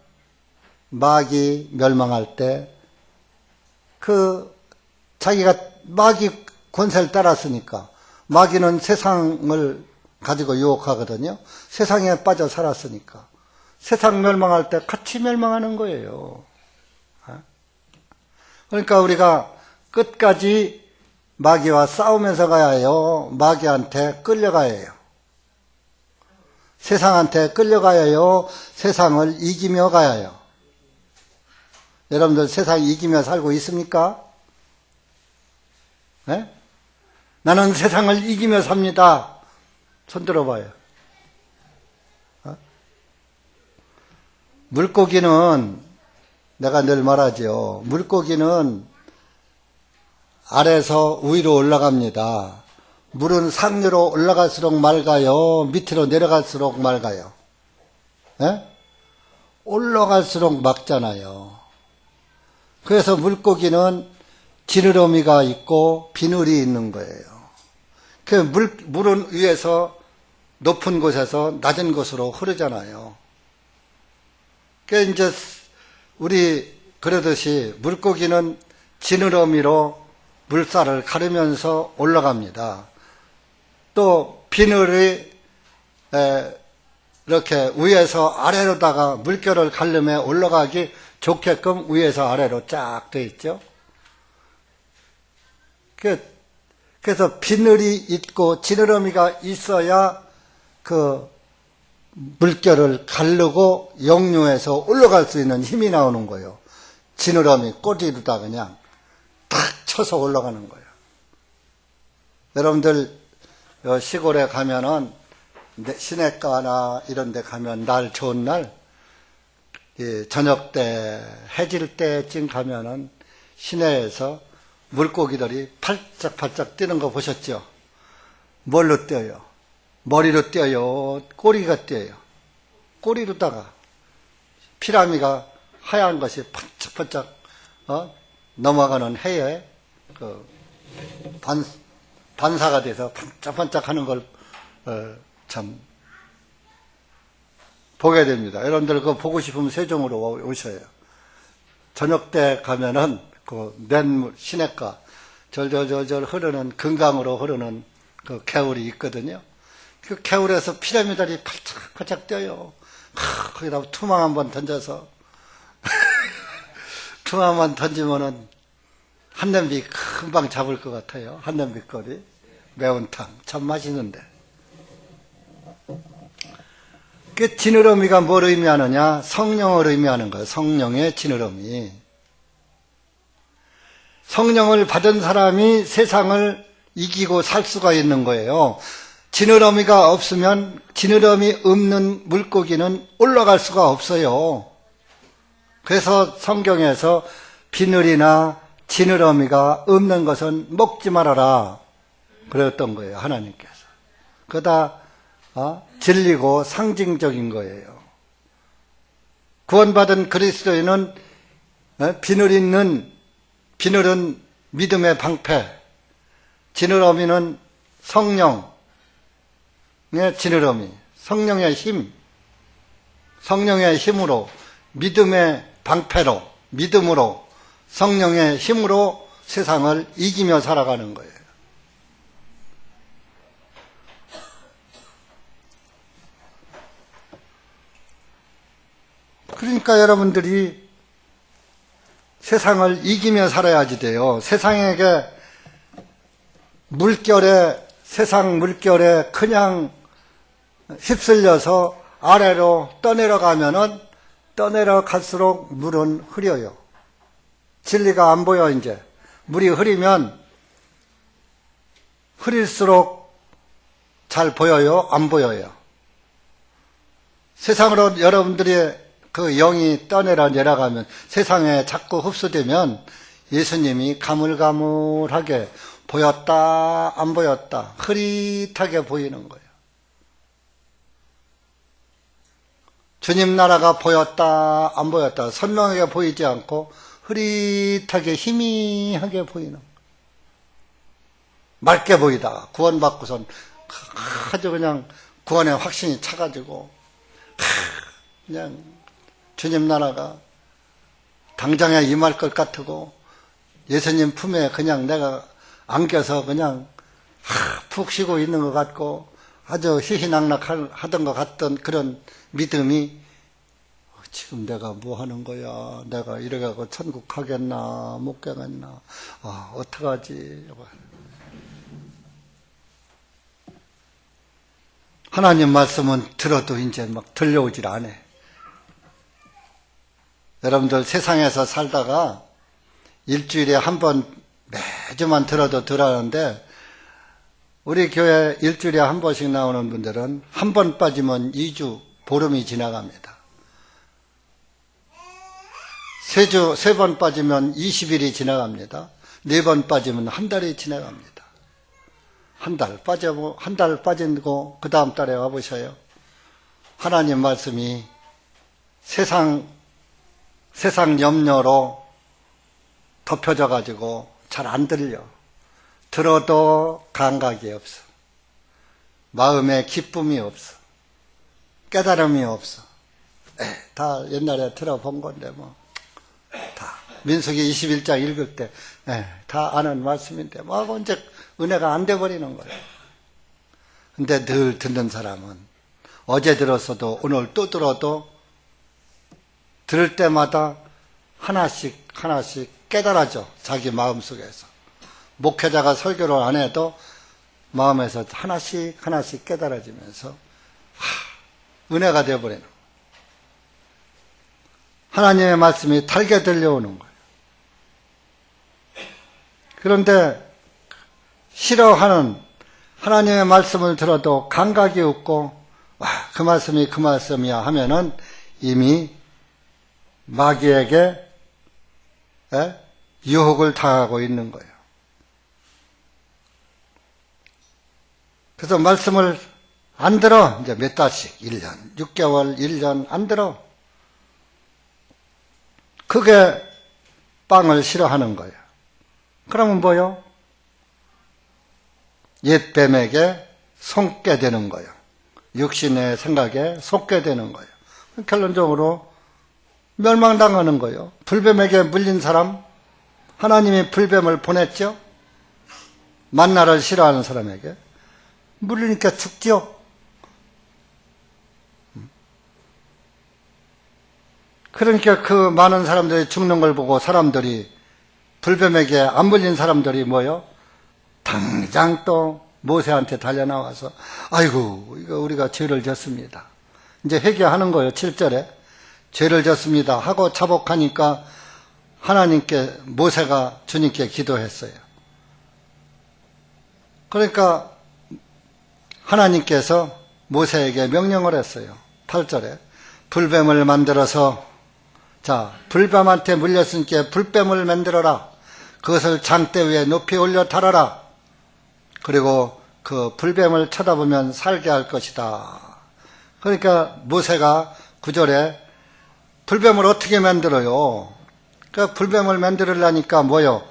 마귀 멸망할 때 자기가 마귀 권세를 따랐으니까 마귀는 세상을 가지고 유혹하거든요. 세상에 빠져 살았으니까. 세상 멸망할 때 같이 멸망하는 거예요. 그러니까 우리가 끝까지 마귀와 싸우면서 가야 해요. 마귀한테 끌려가야 해요. 세상한테 끌려가야 해요. 세상을 이기며 가야 해요. 여러분들 세상 이기며 살고 있습니까? 네? 나는 세상을 이기며 삽니다. 손 들어봐요. 물고기는 내가 늘 말하죠. 물고기는 아래에서 위로 올라갑니다. 물은 상류로 올라갈수록 맑아요? 밑으로 내려갈수록 맑아요? 예? 올라갈수록 맑잖아요. 그래서 물고기는 지느러미가 있고 비늘이 있는 거예요. 그 물은 위에서 높은 곳에서 낮은 곳으로 흐르잖아요. 그 이제 우리 그러듯이 물고기는 지느러미로 물살을 가르면서 올라갑니다. 또 비늘이 이렇게 위에서 아래로다가 물결을 가르며 올라가기 좋게끔 위에서 아래로 쫙 돼 있죠. 그래서 비늘이 있고 지느러미가 있어야 그 물결을 가르고 역류해서 올라갈 수 있는 힘이 나오는 거예요. 지느러미 꼬리로다 그냥 탁 쳐서 올라가는 거예요. 여러분들 시골에 가면은 시냇가나 이런 데 가면 날 좋은 날 저녁 때 해질 때쯤 가면은 시내에서 물고기들이 팔짝팔짝 뛰는 거 보셨죠? 뭘로 뛰어요? 머리로 뛰어요? 꼬리가 뛰어요? 꼬리로다가 피라미가 하얀 것이 반짝반짝 넘어가는 해에 반사가 돼서 반짝반짝 하는 걸 참 보게 됩니다. 여러분들 그거 보고 싶으면 세종으로 오셔요. 저녁 때 가면은 그 냇물 시냇가 절절절절 흐르는 금강으로 흐르는 그 개울이 있거든요. 그 개울에서 피라미들이 팔짝팔짝 뛰어요. 거기다 투망 한번 던져서 투망만 던지면은 한 냄비 금방 잡을 것 같아요. 한 냄비거리 매운탕 참 맛있는데. 그 지느러미가 뭘 의미하느냐? 성령을 의미하는 거예요. 성령의 지느러미. 성령을 받은 사람이 세상을 이기고 살 수가 있는 거예요. 지느러미가 없으면 지느러미 없는 물고기는 올라갈 수가 없어요. 그래서 성경에서 비늘이나 지느러미가 없는 것은 먹지 말아라 그랬던 거예요. 하나님께서. 그다 진리고 상징적인 거예요. 구원받은 그리스도인은 비늘은 믿음의 방패, 지느러미는 성령의 지느러미, 성령의 힘, 성령의 힘으로 믿음의 방패로, 믿음으로 성령의 힘으로 세상을 이기며 살아가는 거예요. 그러니까 여러분들이 세상을 이기며 살아야지 돼요. 세상에게 세상 물결에 그냥 휩쓸려서 아래로 떠내려가면은 떠내려갈수록 물은 흐려요. 진리가 안 보여, 이제. 물이 흐리면 흐릴수록 잘 보여요? 안 보여요? 세상으로 여러분들이 그 영이 내려가면 세상에 자꾸 흡수되면 예수님이 가물가물하게 보였다 안 보였다 흐릿하게 보이는 거예요. 주님 나라가 보였다 안 보였다 선명하게 보이지 않고 흐릿하게 희미하게 보이는 거예요. 맑게 보이다가 구원받고선 아주 그냥 구원의 확신이 차가지고 그냥 주님 나라가 당장에 임할 것 같고 예수님 품에 그냥 내가 안겨서 그냥 푹 쉬고 있는 것 같고 아주 희희낙낙하던 것 같던 그런 믿음이 지금 내가 뭐 하는 거야? 내가 이래가고 천국 가겠나? 못 가겠나? 어떡하지? 하나님 말씀은 들어도 이제 막 들려오질 않아. 여러분들 세상에서 살다가 일주일에 한 번 매주만 들어도 들었는데 우리 교회 일주일에 한 번씩 나오는 분들은 한 번 빠지면 2주, 보름이 지나갑니다. 세 번 빠지면 20일이 지나갑니다. 4번 빠지면 한 달이 지나갑니다. 한 달 빠지고 그 다음 달에 와보셔요. 하나님 말씀이 세상 염려로 덮여져 가지고 잘 안 들려. 들어도 감각이 없어. 마음에 기쁨이 없어. 깨달음이 없어. 다 옛날에 들어본 건데 다 민수기 21장 읽을 때 다 아는 말씀인데 언제 은혜가 안 돼버리는 거예요. 근데 늘 듣는 사람은 어제 들었어도 오늘 또 들어도 들을 때마다 하나씩 깨달아져. 자기 마음속에서. 목회자가 설교를 안 해도 마음에서 하나씩 깨달아지면서 은혜가 되어버리는 거예요. 하나님의 말씀이 달게 들려오는 거예요. 그런데 싫어하는 하나님의 말씀을 들어도 감각이 없고 그 말씀이 그 말씀이야 하면은 이미 마귀에게 유혹을 당하고 있는 거예요. 그래서 말씀을 안 들어. 이제 몇 달씩 1년, 6개월, 1년 안 들어. 그게 빵을 싫어하는 거예요. 그러면 뭐요? 옛 뱀에게 속게 되는 거예요. 육신의 생각에 속게 되는 거예요. 결론적으로 멸망당하는 거예요. 불뱀에게 물린 사람, 하나님이 불뱀을 보냈죠. 만나를 싫어하는 사람에게 물리니까 죽죠. 그러니까 그 많은 사람들이 죽는 걸 보고 사람들이 불뱀에게 안 물린 사람들이 뭐요? 당장 또 모세한테 달려나와서 아이고 이거 우리가 죄를 졌습니다. 이제 회개하는 거예요. 7절에 죄를 졌습니다 하고 자복하니까 하나님께 모세가 주님께 기도했어요. 그러니까 하나님께서 모세에게 명령을 했어요. 8절에 불뱀을 만들어서 불뱀한테 물렸으니까 불뱀을 만들어라. 그것을 장대 위에 높이 올려 달아라. 그리고 그 불뱀을 쳐다보면 살게 할 것이다. 그러니까 모세가 9절에 불뱀을 어떻게 만들어요? 그 불뱀을 만들으려니까 뭐요?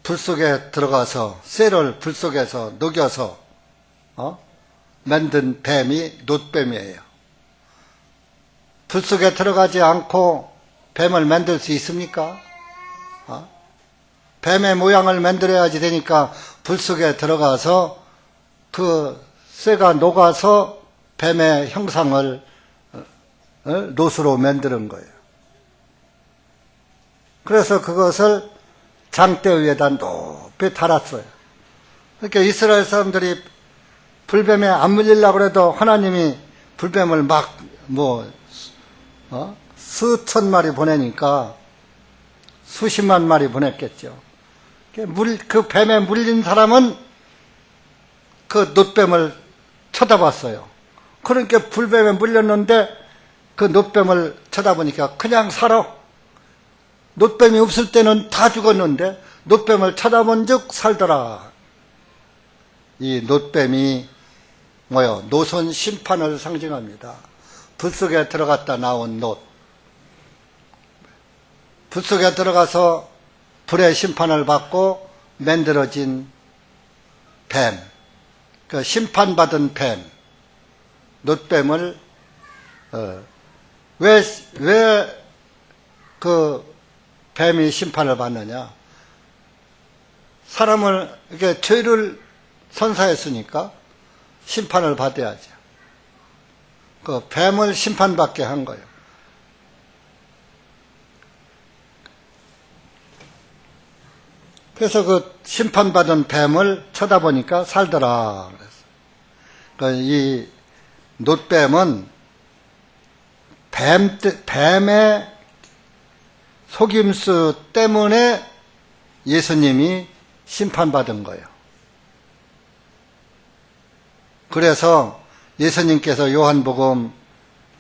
불 속에 들어가서 쇠를 불 속에서 녹여서 만든 뱀이 놋뱀이에요. 불 속에 들어가지 않고 뱀을 만들 수 있습니까? 뱀의 모양을 만들어야지 되니까 불 속에 들어가서 그 쇠가 녹아서 뱀의 형상을 놋으로 만드는 거예요. 그래서 그것을 장대 위에다 높이 달았어요. 그러니까 이스라엘 사람들이 불뱀에 안 물리려고 해도 하나님이 불뱀을 수천 마리 보내니까 수십만 마리 보냈겠죠. 그 뱀에 물린 사람은 그 놋뱀을 쳐다봤어요. 그러니까 불뱀에 물렸는데 그 놋뱀을 쳐다보니까 그냥 살아. 놋뱀이 없을 때는 다 죽었는데 놋뱀을 쳐다본 즉 살더라. 이 놋뱀이 노선 심판을 상징합니다. 불 속에 들어갔다 나온 놋. 불 속에 들어가서 불의 심판을 받고 만들어진 뱀. 그 심판받은 뱀. 놋뱀을, 왜 그 뱀이 심판을 받느냐? 사람을, 이렇게 죄를 선사했으니까 심판을 받아야죠. 그 뱀을 심판받게 한 거예요. 그래서 그 심판받은 뱀을 쳐다보니까 살더라. 그래서 이 놋뱀은 뱀의 속임수 때문에 예수님이 심판받은 거예요. 그래서 예수님께서 요한복음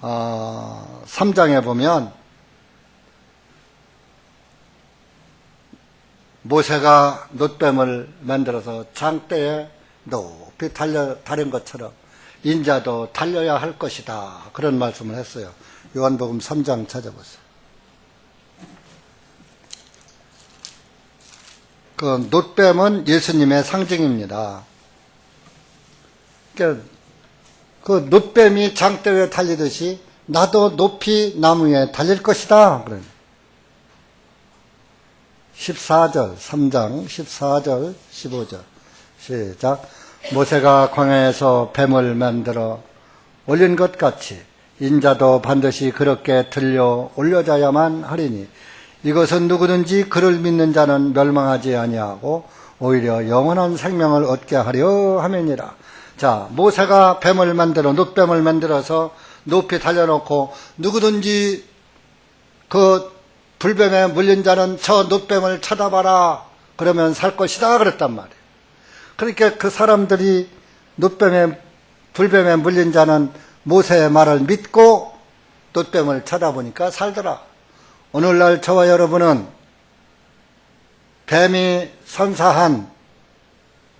3장에 보면 모세가 놋뱀을 만들어서 장대에 높이 다른 것처럼 인자도 달려야 할 것이다. 그런 말씀을 했어요. 요한복음 3장 찾아보세요. 그 놋뱀은 예수님의 상징입니다. 그러니까 그 놋뱀이 장대 위에 달리듯이 나도 높이 나무 위에 달릴 것이다. 14절, 3장 14절, 15절 시작. 모세가 광야에서 뱀을 만들어 올린 것 같이 인자도 반드시 그렇게 들려 올려져야만 하리니 이것은 누구든지 그를 믿는 자는 멸망하지 아니하고 오히려 영원한 생명을 얻게 하려 함이니라. 자, 모세가 뱀을 만들어 놋뱀을 만들어서 높이 달려놓고 누구든지 그 불뱀에 물린 자는 저 놋뱀을 쳐다봐라 그러면 살 것이다 그랬단 말이에요. 그러니까 그 사람들이 불뱀에 물린 자는 모세의 말을 믿고 놋뱀을 쳐다보니까 살더라. 오늘날 저와 여러분은 뱀이 선사한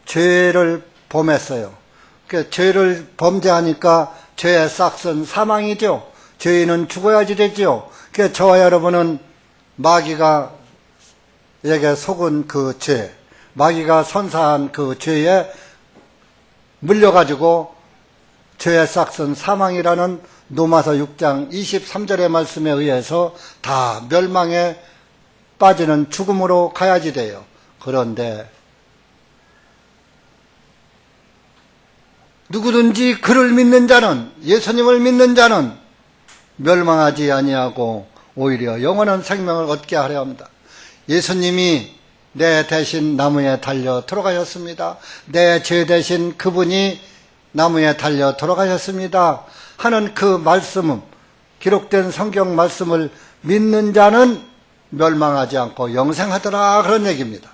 죄를 범했어요. 그 죄를 범죄하니까 죄의 싹은 사망이죠. 죄인은 죽어야지 되죠. 그 저와 여러분은 마귀가 에게 속은 그 죄, 마귀가 선사한 그 죄에 물려가지고 죄의 싹은 사망이라는 로마서 6장 23절의 말씀에 의해서 다 멸망에 빠지는 죽음으로 가야지 돼요. 그런데 누구든지 그를 믿는 자는, 예수님을 믿는 자는 멸망하지 아니하고 오히려 영원한 생명을 얻게 하려 합니다. 예수님이 내 대신 나무에 달려 돌아가셨습니다. 내 죄 대신 그분이 나무에 달려 돌아가셨습니다 하는 그 말씀은, 기록된 성경 말씀을 믿는 자는 멸망하지 않고 영생하더라 그런 얘기입니다.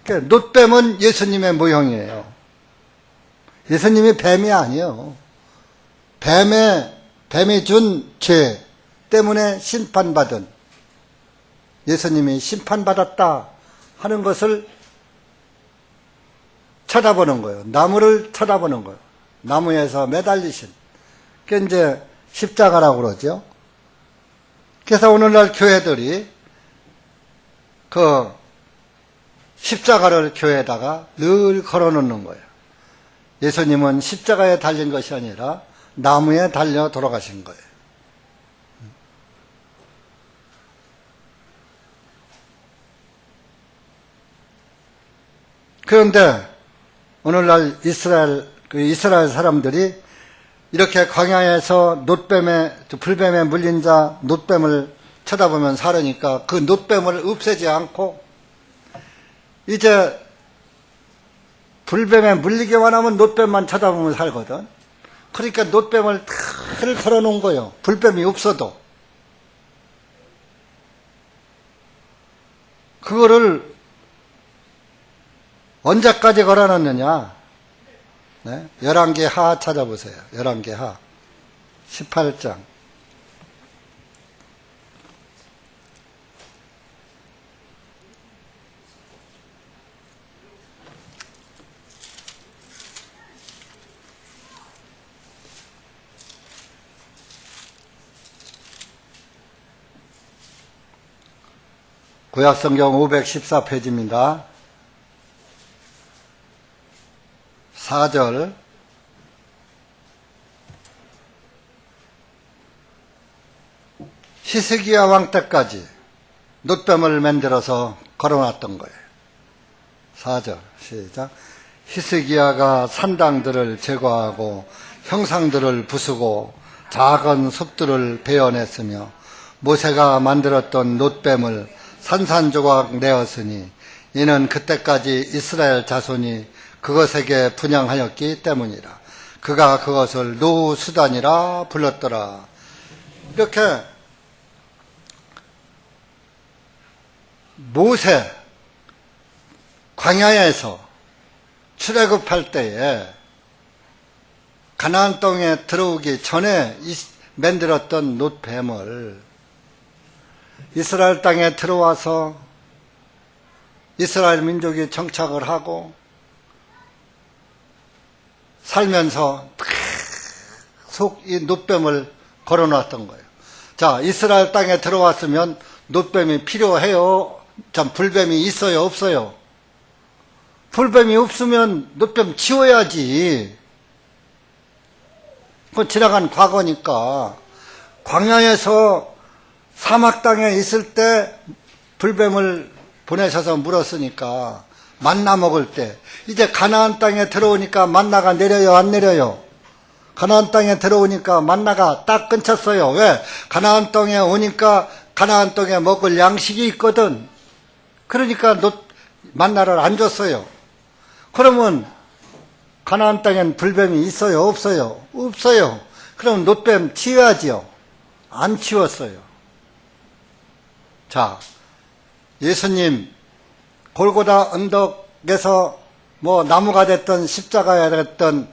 놋뱀은 예수님의 모형이에요. 예수님이 뱀이 아니에요. 뱀이 준 죄 때문에 심판받은, 예수님이 심판받았다 하는 것을 쳐다보는 거예요. 나무를 쳐다보는 거예요. 나무에서 매달리신. 그게 이제 십자가라고 그러죠. 그래서 오늘날 교회들이 그 십자가를 교회에다가 늘 걸어 놓는 거예요. 예수님은 십자가에 달린 것이 아니라 나무에 달려 돌아가신 거예요. 그런데 오늘날 이스라엘 사람들이 이렇게 광야에서 불뱀에 물린 자 놋뱀을 쳐다보면 살으니까 그 놋뱀을 없애지 않고 이제 불뱀에 물리기만 하면 놋뱀만 쳐다보면 살거든. 그러니까 놋뱀을 탁 걸어놓은 거예요. 불뱀이 없어도. 그거를 언제까지 걸어놨느냐? 네? 열왕기하 찾아보세요. 열왕기하 18장. 구약성경 514페이지입니다. 4절. 히스기야 왕 때까지 놋뱀을 만들어서 걸어놨던 거예요. 4절 시작. 히스기야가 산당들을 제거하고 형상들을 부수고 작은 숲들을 베어냈으며 모세가 만들었던 놋뱀을 산산조각 내었으니 이는 그때까지 이스라엘 자손이 그것에게 분향하였기 때문이라. 그가 그것을 노수단이라 불렀더라. 이렇게 모세 광야에서 출애굽할 때에 가나안 땅에 들어오기 전에 만들었던 놋뱀을 이스라엘 땅에 들어와서 이스라엘 민족이 정착을 하고 살면서 계속 이 놋뱀을 걸어놨던 거예요. 자, 이스라엘 땅에 들어왔으면 놋뱀이 필요해요? 참, 불뱀이 있어요? 없어요? 불뱀이 없으면 놋뱀 치워야지. 그건 지나간 과거니까. 광야에서 사막 땅에 있을 때 불뱀을 보내셔서 물었으니까 만나 먹을 때, 이제 가나안 땅에 들어오니까 만나가 내려요, 안 내려요? 가나안 땅에 들어오니까 만나가 딱 끊쳤어요. 왜? 가나안 땅에 오니까 가나안 땅에 먹을 양식이 있거든. 그러니까 만나를 안 줬어요. 그러면 가나안 땅엔 불뱀이 있어요, 없어요? 없어요. 그럼 놋뱀 치워야지요. 안 치웠어요. 자, 예수님 골고다 언덕에서 뭐 나무가 됐던 십자가야 됐던,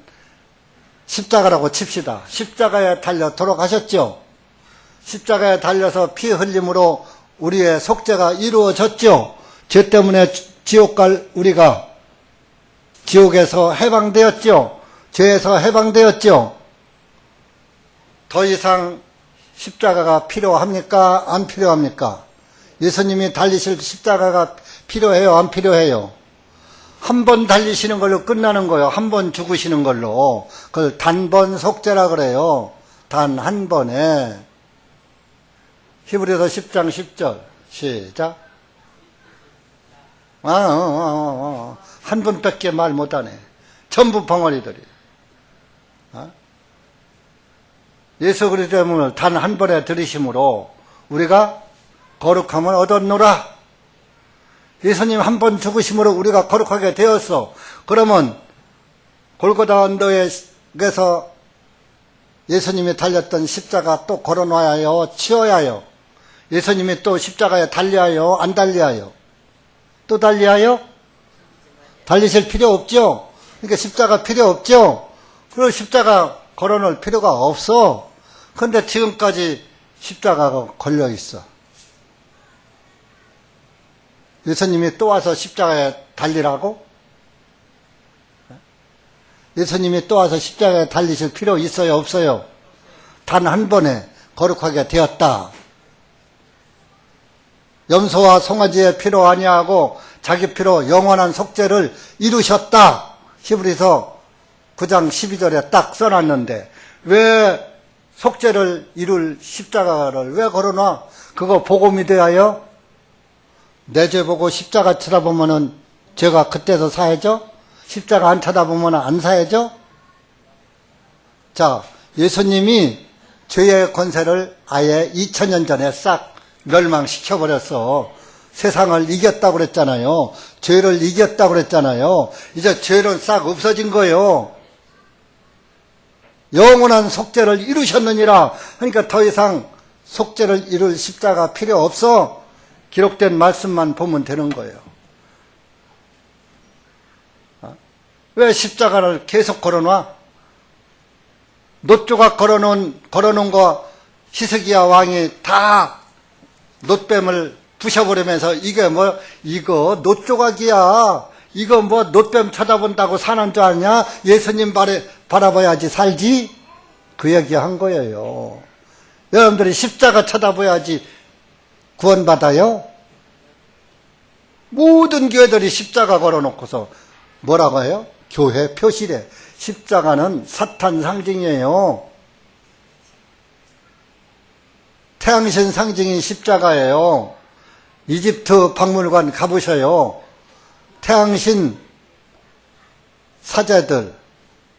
십자가라고 칩시다. 십자가에 달려 돌아가셨죠. 십자가에 달려서 피 흘림으로 우리의 속죄가 이루어졌죠. 죄 때문에 지옥 갈 우리가 지옥에서 해방되었죠. 죄에서 해방되었죠. 더 이상 십자가가 필요합니까? 안 필요합니까? 예수님이 달리실 십자가가 필요해요? 안 필요해요? 한 번 달리시는 걸로 끝나는 거예요. 한 번 죽으시는 걸로. 그걸 단번 속죄라 그래요. 단 한 번에. 히브리서 10장 10절 시작. 한 분밖에 말 못하네. 전부 벙어리들이. 예수 그리스도의 단 한 번에 들으심으로 우리가 거룩함을 얻었노라. 예수님 한 번 죽으심으로 우리가 거룩하게 되었어. 그러면 골고다 언덕에서 예수님이 달렸던 십자가 또 걸어놔야 해요? 치워야 해요? 예수님이 또 십자가에 달려야 해요? 안 달려야 해요? 또 달려야 해요? 달리실 필요 없죠? 그러니까 십자가 필요 없죠? 그리고 십자가 걸어놓을 필요가 없어. 그런데 지금까지 십자가가 걸려 있어. 예수님이 또 와서 십자가에 달리라고? 예수님이 또 와서 십자가에 달리실 필요 있어요? 없어요? 단 한 번에 거룩하게 되었다. 염소와 송아지의 피로 아니하고 자기 피로 영원한 속죄를 이루셨다. 히브리서 9장 12절에 딱 써놨는데 왜 속죄를 이룰 십자가를 왜 걸어놔? 그거 복음이 되어요? 내 죄 보고 십자가 쳐다보면은 죄가 그때서 사야죠? 십자가 안 쳐다보면 안 사야죠? 자, 예수님이 죄의 권세를 아예 2000년 전에 싹 멸망시켜버렸어. 세상을 이겼다고 그랬잖아요. 죄를 이겼다고 그랬잖아요. 이제 죄는 싹 없어진 거예요. 영원한 속죄를 이루셨느니라. 그러니까 더 이상 속죄를 이룰 십자가 필요 없어. 기록된 말씀만 보면 되는 거예요. 왜 십자가를 계속 걸어놔? 놋조각 걸어놓은 거 히스기야 왕이 다 놋뱀을 부셔버리면서 이게 뭐, 이거 놋조각이야. 이거 뭐 놋뱀 쳐다본다고 사는 줄 아냐? 예수님 바라봐야지 살지? 그 얘기 한 거예요. 여러분들이 십자가 쳐다봐야지 구원받아요? 모든 교회들이 십자가 걸어놓고서 뭐라고 해요? 교회 표시래. 십자가는 사탄 상징이에요. 태양신 상징인 십자가예요. 이집트 박물관 가보셔요. 태양신 사제들,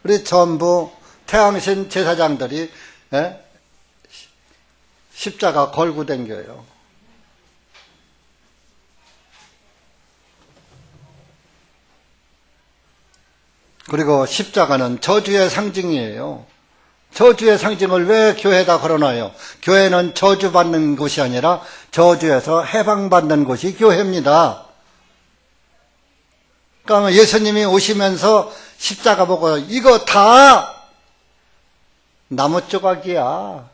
우리 전부 태양신 제사장들이 십자가 걸고 댕겨요. 그리고 십자가는 저주의 상징이에요. 저주의 상징을 왜 교회에다 걸어놔요? 교회는 저주받는 곳이 아니라 저주에서 해방받는 곳이 교회입니다. 그러니까 예수님이 오시면서 십자가 보고 이거 다 나무 조각이야.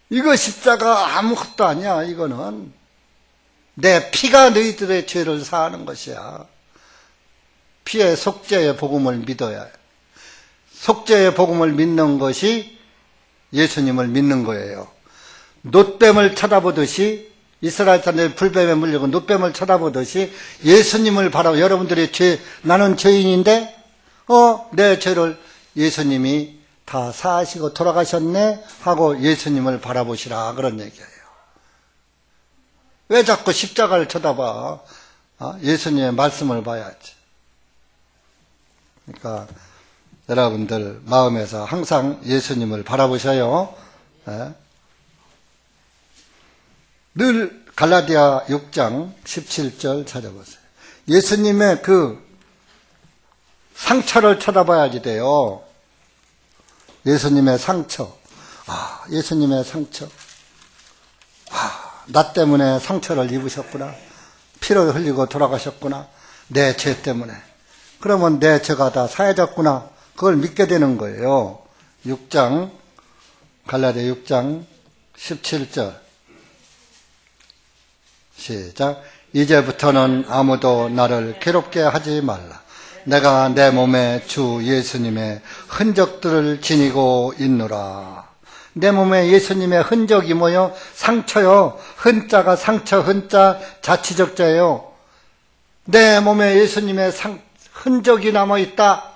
이거 십자가 아무것도 아니야. 이거는 내 피가 너희들의 죄를 사하는 것이야. 피의 속죄의 복음을 믿어야 해. 속죄의 복음을 믿는 것이 예수님을 믿는 거예요. 놋뱀을 쳐다보듯이, 이스라엘 사람들이 불뱀에 물리고 놋뱀을 쳐다보듯이 예수님을 바라보, 여러분들이 나는 죄인인데 내 죄를 예수님이 다 사하시고 돌아가셨네 하고 예수님을 바라보시라, 그런 얘기예요. 왜 자꾸 십자가를 쳐다봐? 예수님의 말씀을 봐야지. 그러니까 여러분들 마음에서 항상 예수님을 바라보셔요. 늘 갈라디아 6장 17절 찾아보세요. 예수님의 그 상처를 쳐다봐야지 돼요. 예수님의 상처. 예수님의 상처. 나 때문에 상처를 입으셨구나. 피를 흘리고 돌아가셨구나. 내 죄 때문에. 그러면 내 죄가 다 사해졌구나. 그걸 믿게 되는 거예요. 6장, 갈라디아 6장 17절. 시작. 이제부터는 아무도 나를 괴롭게 하지 말라. 내가 내 몸에 주 예수님의 흔적들을 지니고 있노라. 내 몸에 예수님의 흔적이 뭐요? 상처요. 흔자가 상처, 흔자 자치적자예요. 내 몸에 예수님의 흔적이 남아있다.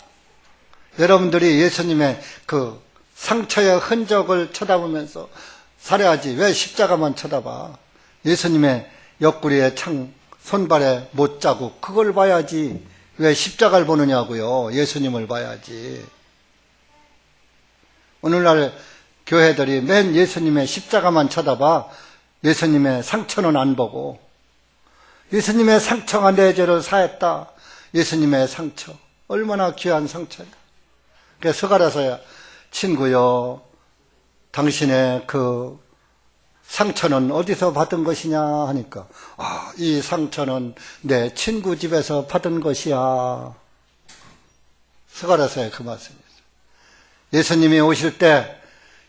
여러분들이 예수님의 그 상처의 흔적을 쳐다보면서 살아야지. 왜 십자가만 쳐다봐? 예수님의 옆구리에 손발에 못자국, 그걸 봐야지. 왜 십자가를 보느냐고요? 예수님을 봐야지. 오늘날 교회들이 맨 예수님의 십자가만 쳐다봐. 예수님의 상처는 안 보고. 예수님의 상처가 내 죄를 사했다. 예수님의 상처. 얼마나 귀한 상처야. 그래서 서가라서야, 친구여, 당신의 그 상처는 어디서 받은 것이냐 하니까, 이 상처는 내 친구 집에서 받은 것이야. 서가라서야 그 말씀이었어요. 예수님이 오실 때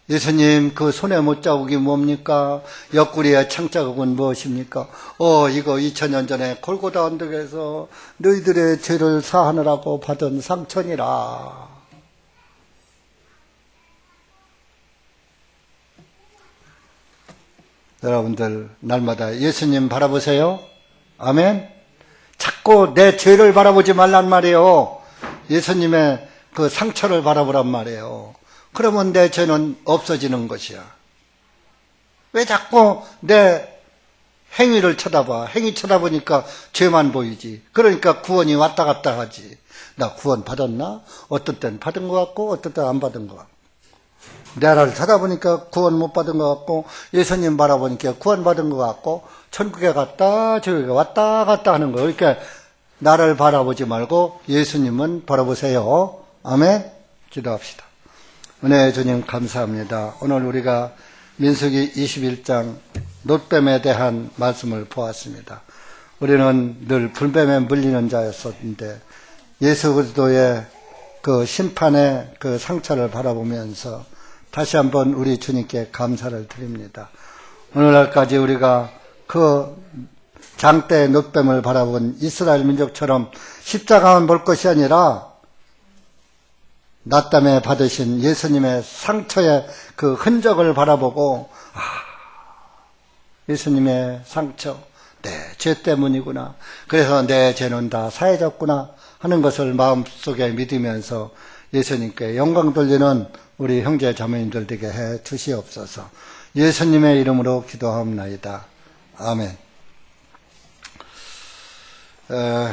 예수님 그 손에 못자국이 뭡니까? 옆구리에 창자국은 무엇입니까? 이거 2000년 전에 골고다 언덕에서 너희들의 죄를 사하느라고 받은 상처니라. 여러분들 날마다 예수님 바라보세요. 아멘. 자꾸 내 죄를 바라보지 말란 말이에요. 예수님의 그 상처를 바라보란 말이에요. 그러면 내 죄는 없어지는 것이야. 왜 자꾸 내 행위를 쳐다봐? 행위 쳐다보니까 죄만 보이지. 그러니까 구원이 왔다 갔다 하지. 나 구원 받았나? 어떤 때는 받은 것 같고 어떤 때는 안 받은 것 같고. 나를 쳐다보니까 구원 못 받은 것 같고, 예수님 바라보니까 구원 받은 것 같고, 천국에 갔다 저국에 왔다 갔다 하는 거예요. 그러니까 나를 바라보지 말고 예수님은 바라보세요. 아멘. 기도합시다. 은혜의 주님 감사합니다. 오늘 우리가 민수기 21장 놋뱀에 대한 말씀을 보았습니다. 우리는 늘 불뱀에 물리는 자였었는데 예수 그리스도의 그 심판의 그 상처를 바라보면서 다시 한번 우리 주님께 감사를 드립니다. 오늘날까지 우리가 그 장대의 놋뱀을 바라본 이스라엘 민족처럼 십자가만 볼 것이 아니라 나 때문에 받으신 예수님의 상처의 그 흔적을 바라보고, 예수님의 상처, 내 죄 때문이구나. 그래서 내 죄는 다 사해졌구나 하는 것을 마음속에 믿으면서 예수님께 영광 돌리는 우리 형제 자매님들 되게 해 주시옵소서. 예수님의 이름으로 기도하옵나이다. 아멘. 에,